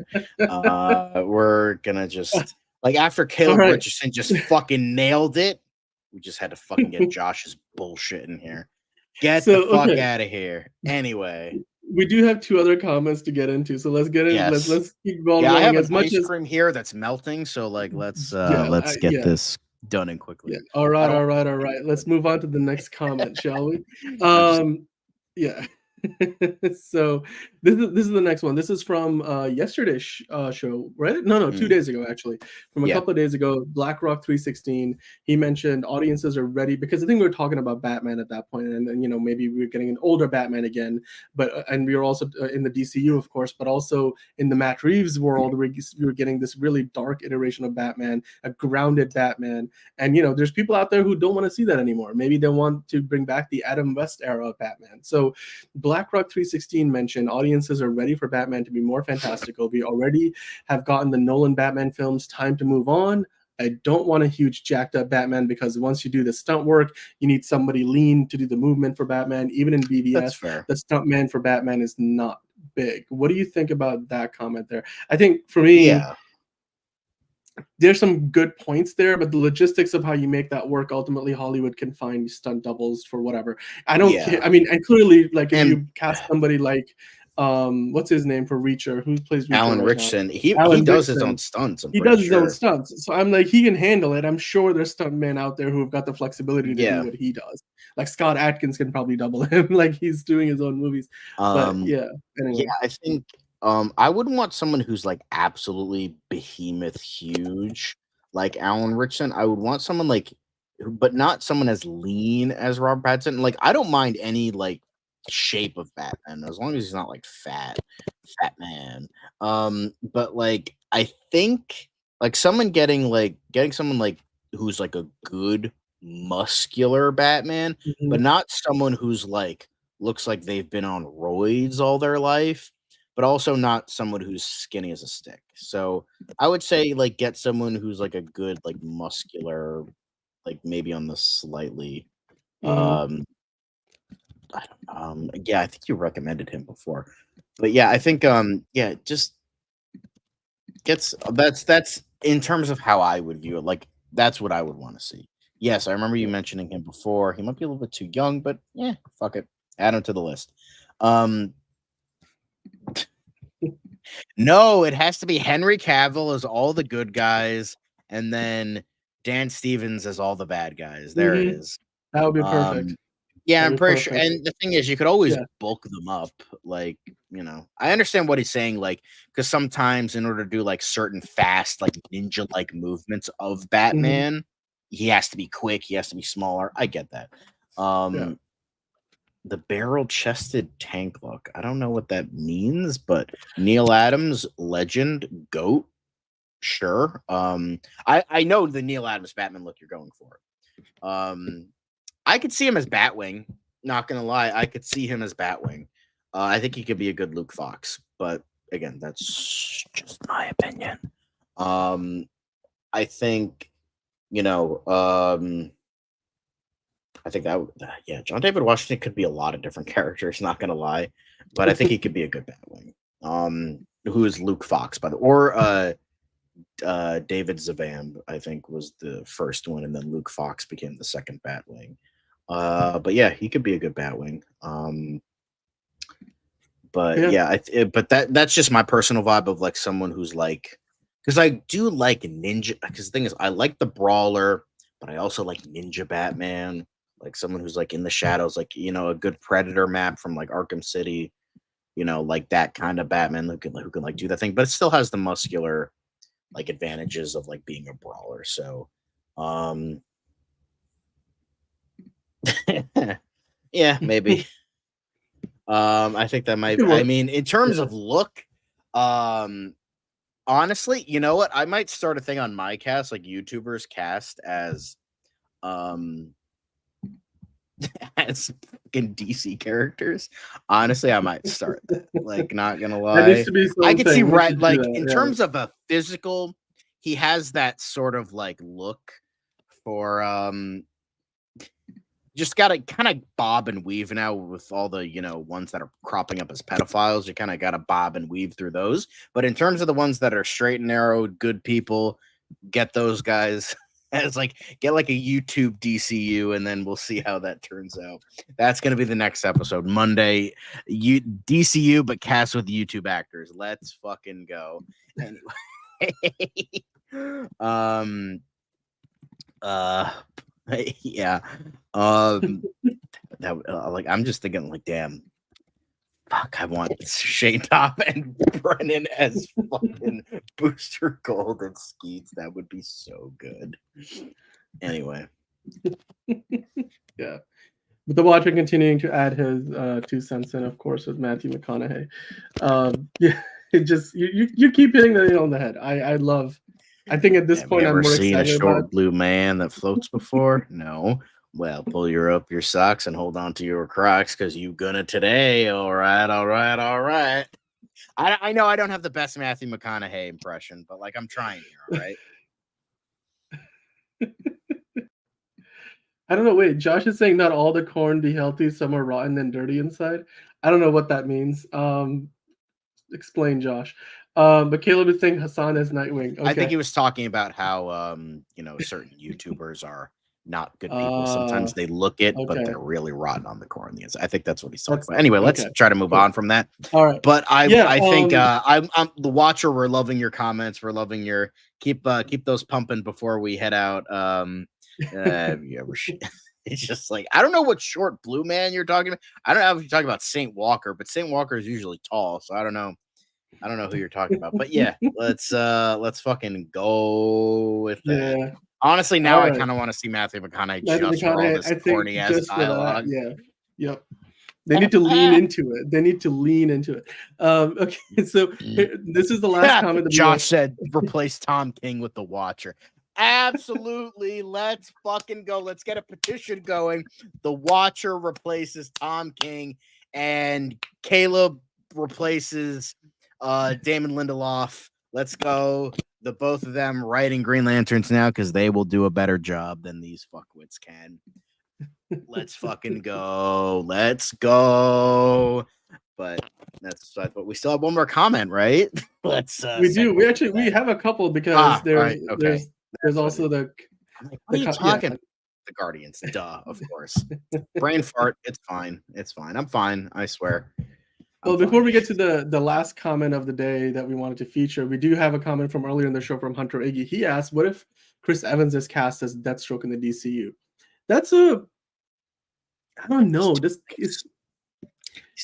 We're gonna just like after Caleb right. Richardson just fucking nailed it, we just had to fucking get Josh's bullshit in here. Get the fuck out of here. Anyway. We do have 2 other comments to get into, so let's get in. Yes. Let's keep going. I have as an much ice cream here that's melting, so like let's get this done and quickly. Yeah. All right. Let's move on to the next comment, shall we? Yeah. So this is the next one. This is from yesterday's show, right? No, 2 days ago actually. From a couple of days ago, BlackRock 316. He mentioned audiences are ready because I think we were talking about Batman at that point, and maybe we were getting an older Batman again, but and we were also in the DCU, of course, but also in the Matt Reeves world, we were getting this really dark iteration of Batman, a grounded Batman, and there's people out there who don't want to see that anymore. Maybe they want to bring back the Adam West era of Batman. So BlackRock 316 mentioned audiences are ready for Batman to be more fantastical. We already have gotten the Nolan Batman films. Time to move on. I don't want a huge jacked up Batman because once you do the stunt work, you need somebody lean to do the movement for Batman. Even in BVS, the stunt man for Batman is not big. What do you think about that comment there? I think for me, there's some good points there, but the logistics of how you make that work, ultimately Hollywood can find stunt doubles for whatever. I don't care. I mean, and clearly, like if you cast somebody like what's his name for Reacher, who plays Reacher Alan Richardson, he does his own stunts. He does his own stunts. So I'm like, he can handle it. I'm sure there's stuntmen out there who have got the flexibility to do what he does. Like Scott Adkins can probably double him, like he's doing his own movies. But yeah, anyway. Yeah, I think I wouldn't want someone who's like absolutely behemoth huge like Alan Richardson. I would want someone like, but not someone as lean as Robert Pattinson. Like I don't mind any like shape of Batman as long as he's not like fat man. But like I think like getting someone like who's like a good muscular Batman, but not someone who's like looks like they've been on roids all their life, but also not someone who's skinny as a stick. So I would say like get someone who's like a good like muscular, like maybe on the slightly yeah, I think you recommended him before. But yeah, I think just gets that's in terms of how I would view it. Like that's what I would want to see. Yes, I remember you mentioning him before. He might be a little bit too young, but yeah, fuck it. Add him to the list. No, it has to be Henry Cavill as all the good guys, and then Dan Stevens as all the bad guys. There it is. That would be perfect. Yeah, I'm pretty sure. And the thing is, you could always bulk them up. Like, I understand what he's saying. Like, because sometimes in order to do like certain fast, like ninja-like movements of Batman, he has to be quick. He has to be smaller. I get that. The barrel-chested tank look. I don't know what that means, but Neil Adams, legend, GOAT, sure. I know the Neil Adams Batman look you're going for. I could see him as Batwing. Not gonna lie, I could see him as Batwing. I think he could be a good Luke Fox, but again, that's just my opinion. I think, I think that John David Washington could be a lot of different characters. Not gonna lie, but I think he could be a good Batwing. Who is Luke Fox by the or David Zavam, I think was the first one, and then Luke Fox became the second Batwing. But yeah, he could be a good Batwing. But that's just my personal vibe of like someone who's like, because I do like ninja. Because the thing is, I like the brawler, but I also like Ninja Batman. like someone who's like in the shadows, like, you know, a good Predator map from like Arkham City, you know, like that kind of Batman who can like do that thing, but it still has the muscular like advantages of like being a brawler. So, yeah, maybe. I think that might. I mean, in terms of look, honestly, you know what? I might start a thing on my cast, like YouTubers cast as as fucking DC characters. Honestly, I might start that. Like, not gonna That needs lie. to be I could see something. We right should do like that, in yeah. terms of a physical, he has that sort of like look for just gotta kind of bob and weave now with all the, you know, ones that are cropping up as pedophiles. You kind of gotta bob and weave through those. But in terms of the ones that are straight and narrow, good people, get those guys as like get like a YouTube DCU, and then we'll see how that turns out. That's gonna be the next episode, Monday. DCU, but cast with YouTube actors. Let's fucking go. Anyway, yeah. That like I'm just thinking like, damn, fuck, I want Shane Top and Brennan as fucking Booster Gold and Skeets. That would be so good. Anyway. Yeah. But the Watcher continuing to add his 2 cents in, of course, with Matthew McConaughey. Yeah, it just you keep hitting the nail on the head. I think at this Have point you I'm ever more seen a excited short about. blue man that floats before? No. Well, pull up your socks and hold on to your Crocs because you gonna today. All right, all right, all right. I know I don't have the best Matthew McConaughey impression, but like I'm trying here, all right? I don't know. Wait, Josh is saying not all the corn be healthy. Some are rotten and dirty inside. I don't know what that means. Explain, Josh. But Caleb is saying Hassan is Nightwing. Okay. I think he was talking about how you know, certain YouTubers are not good people. Sometimes they look it, but Okay. they're really rotten on the core on the inside. I think that's what he's talking That's about. Anyway, let's okay. try to move Cool. on from that. All right. But Yeah, I think I'm the Watcher. We're loving your comments. We're loving your keep those pumping before we head out. Yeah, it's just like I don't know what short blue man you're talking about. I don't know if you're talking about Saint Walker, but Saint Walker is usually tall, so I don't know. I don't know who you're talking about, but yeah, let's fucking go with that. Yeah. Honestly, now All I right. kind of want to see Matthew McConaughey Matthew just for all McConaughey, this I think corny ass just for that, dialogue. yeah. Yep. They need to lean into it. They need to lean into it. Okay, so this is the last comment that Josh said replace Tom King with the Watcher. Absolutely. Let's fucking go. Let's get a petition going. The Watcher replaces Tom King and Caleb replaces Damon Lindelof. Let's go. The both of them writing Green Lanterns now because they will do a better job than these fuckwits can. Let's fucking go. Let's go. But but we still have one more comment, right? Let's we do. We have a couple because there's right, okay. there's also the I'm like, what are you talking about? The Guardians, duh, of course. Brain fart, it's fine. It's fine. I'm fine, I swear. Well, before we get to the last comment of the day that we wanted to feature, we do have a comment from earlier in the show from Hunter Iggy. He asked, what if Chris Evans is cast as Deathstroke in the DCU? I don't know. He's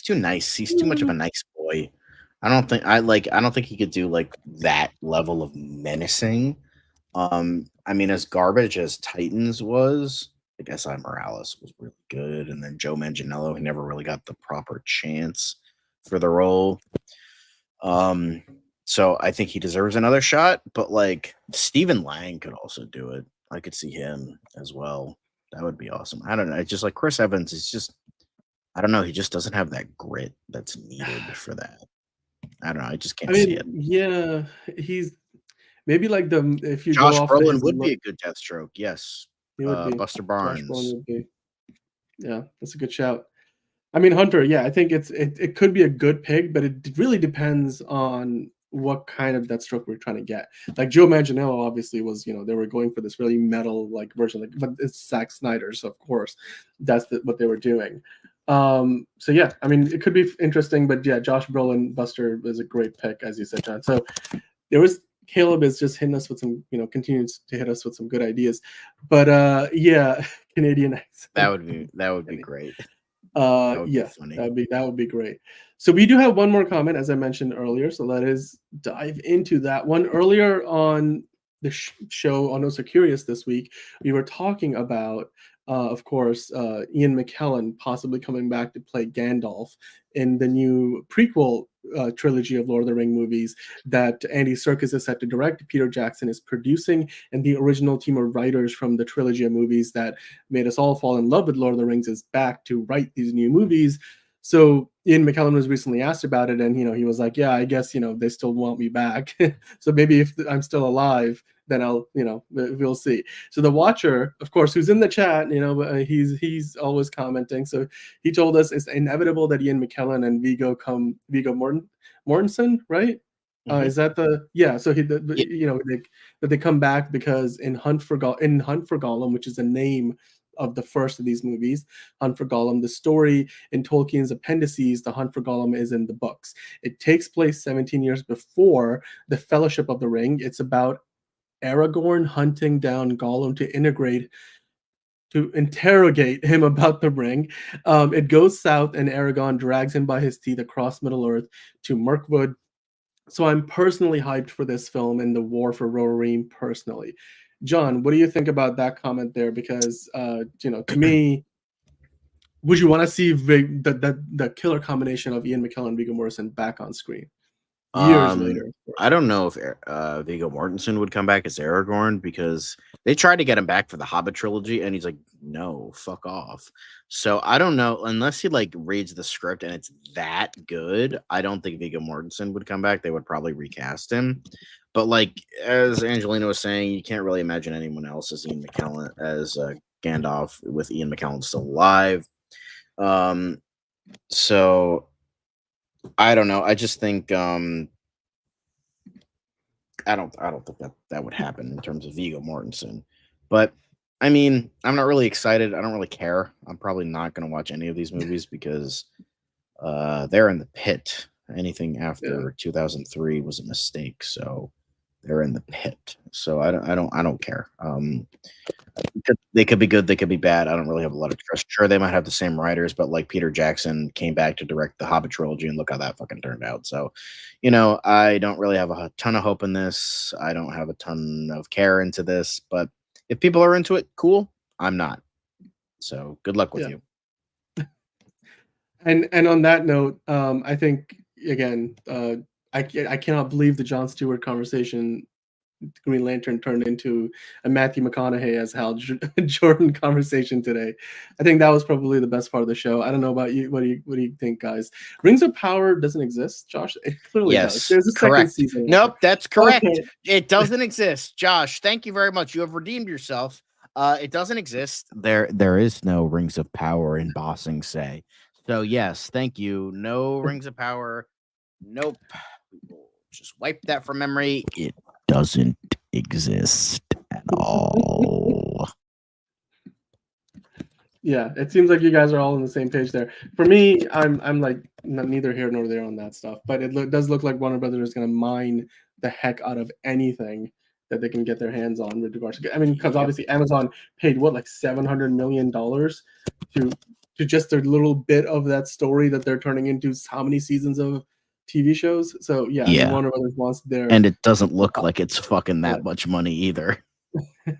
too nice. He's too much of a nice boy. I don't think he could do like that level of menacing. I mean, as garbage as Titans was, I guess Morales was really good, and then Joe Manganiello, he never really got the proper chance for the role. So I think he deserves another shot, but like Stephen Lang could also do it. I could see him as well. That would be awesome. I don't know. It's just like Chris Evans is just, I don't know. He just doesn't have that grit that's needed for that. I don't know. I just can't see it. Yeah, he's maybe like if you Josh go off Brolin would be a good Deathstroke. Yes. He would be. Buster Barnes. Josh Brolin would be. Yeah, that's a good shout. I mean, Hunter, yeah, I think it could be a good pick, but it really depends on what kind of Deathstroke we're trying to get. Like Joe Manganiello obviously was, they were going for this really metal like version, but it's Zack Snyder, so of course that's what they were doing. So yeah, I mean, it could be interesting, but yeah, Josh Brolin, Buster is a great pick, as you said, John. So there was Caleb is just hitting us with some, continues to hit us with some good ideas. But yeah, Canadian accent. That would be great. That would be Yes, funny. that would be great. So we do have one more comment, as I mentioned earlier. So let us dive into that one. Earlier on the show on No So Curious this week, we were talking about, of course, Ian McKellen possibly coming back to play Gandalf in the new prequel trilogy of Lord of the Ring movies that Andy Serkis is set to direct, Peter Jackson is producing, and the original team of writers from the trilogy of movies that made us all fall in love with Lord of the Rings is back to write these new movies. So Ian McKellen was recently asked about it, and he was like, "Yeah, I guess they still want me back. So maybe if I'm still alive, then I'll we'll see." So the Watcher, of course, who's in the chat, he's always commenting. So he told us it's inevitable that Ian McKellen and Viggo Mortensen, right? Is that so that they come back because in Hunt for Gollum, which is the name of the first of these movies, Hunt for Gollum, the story in Tolkien's appendices, the Hunt for Gollum is in the books. It takes place 17 years before the Fellowship of the Ring. It's about Aragorn hunting down Gollum to interrogate him about the ring. It goes south, and Aragorn drags him by his teeth across Middle-earth to Mirkwood. So I'm personally hyped for this film and the war for Rohirrim personally. John, what do you think about that comment there? Because to me, would you want to see the killer combination of Ian McKellen and Viggo Mortensen back on screen years later? Of course. I don't know if Viggo Mortensen would come back as Aragorn, because they tried to get him back for the Hobbit trilogy, and he's like, "No, fuck off." So I don't know, unless he like reads the script and it's that good. I don't think Viggo Mortensen would come back. They would probably recast him. But like as Angelina was saying, you can't really imagine anyone else as Ian McKellen as Gandalf with Ian McKellen still alive. So I don't know. I just think I don't think that would happen in terms of Viggo Mortensen. But I mean, I'm not really excited. I don't really care. I'm probably not going to watch any of these movies because they're in the pit. Anything after 2003 was a mistake. So they're in the pit. So I don't care. They could be good, they could be bad. I don't really have a lot of trust. Sure, they might have the same writers, but like Peter Jackson came back to direct the Hobbit trilogy, and look how that fucking turned out. So, I don't really have a ton of hope in this. I don't have a ton of care into this, but if people are into it, cool. I'm not. So good luck with you. And on that note, I think again, I cannot believe the Jon Stewart conversation, Green Lantern, turned into a Matthew McConaughey as Hal Jordan conversation today. I think that was probably the best part of the show. I don't know about you. What do you think, guys? Rings of Power doesn't exist, Josh. It clearly does. There's a second season. Nope, that's correct. Okay. It doesn't exist, Josh. Thank you very much. You have redeemed yourself. It doesn't exist. There is no Rings of Power in Bossing Say. So yes, thank you. No Rings of Power. Nope. We will just wipe that from memory. It doesn't exist at all. Yeah, it seems like you guys are all on the same page there. For me, I'm like neither here nor there on that stuff, but it does look like Warner Brothers is going to mine the heck out of anything that they can get their hands on with regards to. I mean, because obviously Amazon paid like $700 million to just a little bit of that story that they're turning into how many seasons of TV shows. So yeah. I mean, Warner Brothers wants their, and it doesn't look like it's fucking that much money either.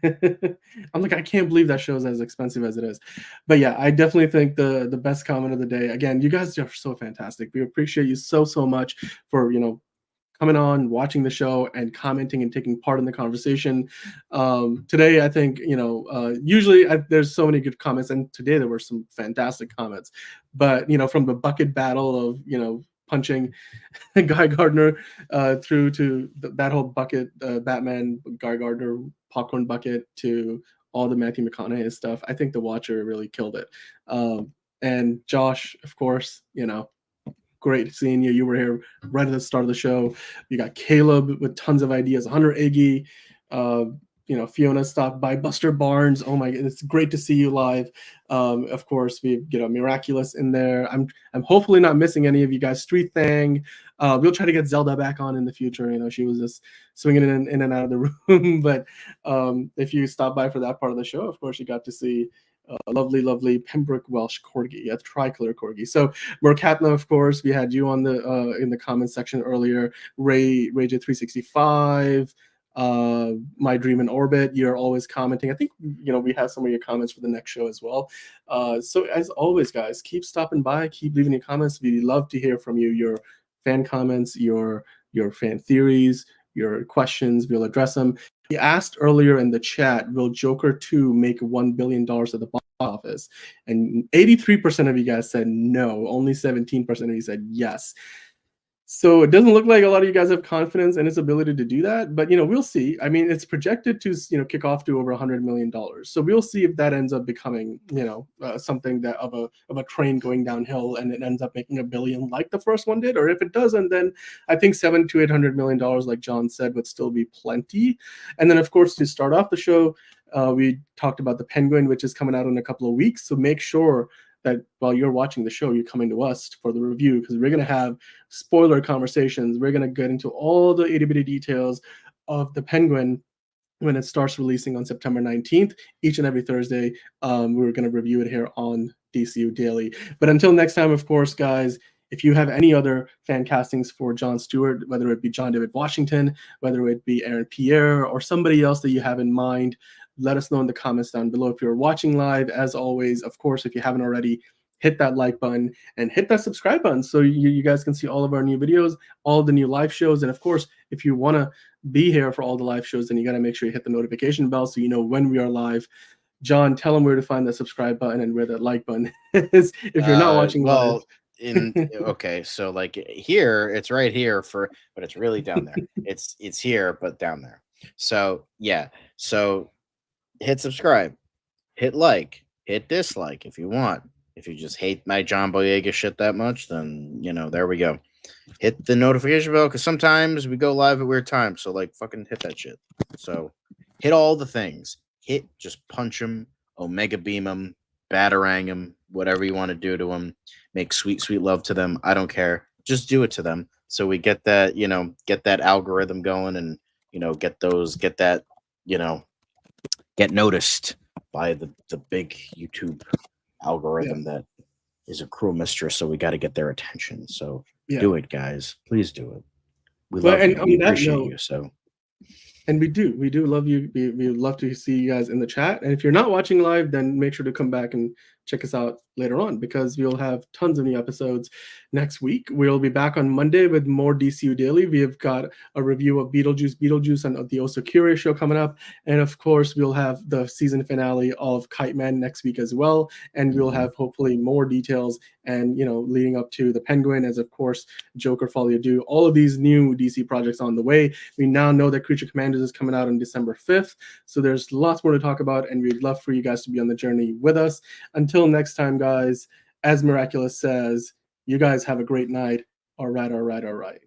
I'm like, I can't believe that show's as expensive as it is. But yeah, I definitely think the best comment of the day, again, you guys are so fantastic. We appreciate you so much for coming on, watching the show, and commenting and taking part in the conversation. Today, I think, usually there's so many good comments, and today there were some fantastic comments. But, from the bucket battle of, punching Guy Gardner through to that whole bucket, Batman, Guy Gardner, popcorn bucket, to all the Matthew McConaughey stuff, I think The Watcher really killed it. And Josh, of course, great seeing you. You were here right at the start of the show. You got Caleb with tons of ideas. Hunter Iggy, Fiona stopped by. Buster Barnes. Oh my God, it's great to see you live. Of course, we've Miraculous in there. I'm hopefully not missing any of you guys. Street Thang, We'll try to get Zelda back on in the future. You know, she was just swinging in and out of the room. But if you stop by for that part of the show, of course, you got to see a lovely Pembroke Welsh Corgi, a tricolor Corgi. So Mercatna, of course, we had you on the in the comments section earlier. Ray J365, My Dream in Orbit. You're always commenting. I think we have some of your comments for the next show as well. So as always, guys, keep stopping by, keep leaving your comments. We'd love to hear from you. Your fan comments, your fan theories, your questions. We'll address them. He asked earlier in the chat, will Joker 2 make $1 billion at the box office? And 83% of you guys said no. Only 17% of you said yes. So it doesn't look like a lot of you guys have confidence in its ability to do that, but we'll see. I mean, it's projected to kick off to over $100 million. So we'll see if that ends up becoming something that of a train going downhill, and it ends up making $1 billion like the first one did. Or if it doesn't, then I think $700 to $800 million, like John said, would still be plenty. And then of course, to start off the show, we talked about the Penguin, which is coming out in a couple of weeks. So make sure that while you're watching the show, you're coming to us for the review, because we're going to have spoiler conversations. We're going to get into all the itty-bitty details of the Penguin when it starts releasing on September 19th. Each and every Thursday, we're going to review it here on DCU Daily. But until next time, of course, guys, if you have any other fan castings for Jon Stewart, whether it be John David Washington, whether it be Aaron Pierre, or somebody else that you have in mind, let us know in the comments down below. If you're watching live, as always, of course, if you haven't already, hit that like button and hit that subscribe button so you guys can see all of our new videos, all the new live shows. And of course, if you want to be here for all the live shows, then you got to make sure you hit the notification bell so you know when we are live. John, tell them where to find the subscribe button and where that like button is if you're not watching live. Okay, so like here, it's right here but it's really down there. It's here, but down there. So yeah, so hit subscribe, hit like, hit dislike if you want. If you just hate my John Boyega shit that much, then there we go. Hit the notification bell, because sometimes we go live at weird times. So like fucking hit that shit. So hit all the things. Just punch them, omega beam them, batarang them, whatever you want to do to them. Make sweet love to them. I don't care. Just do it to them. So we get that, get that algorithm going, and get noticed by the big YouTube algorithm that is a cruel mistress. So we got to get their attention. So do it, guys. Please do it. We love you. We appreciate you. So. And we do love you. We love to see you guys in the chat. And if you're not watching live, then make sure to come back and check us out later on, because we'll have tons of new episodes next week. We'll be back on Monday with more DCU Daily. We have got a review of Beetlejuice and the Also Curious show coming up. And of course, we'll have the season finale of Kite Man next week as well. And we'll have hopefully more details and, leading up to the Penguin, as of course, Joker, Folie, Deux, all of these new DC projects on the way. We now know that Creature Commanders is coming out on December 5th. So there's lots more to talk about, and we'd love for you guys to be on the journey with us. Until next time, guys, as Miraculous says, you guys have a great night. All right.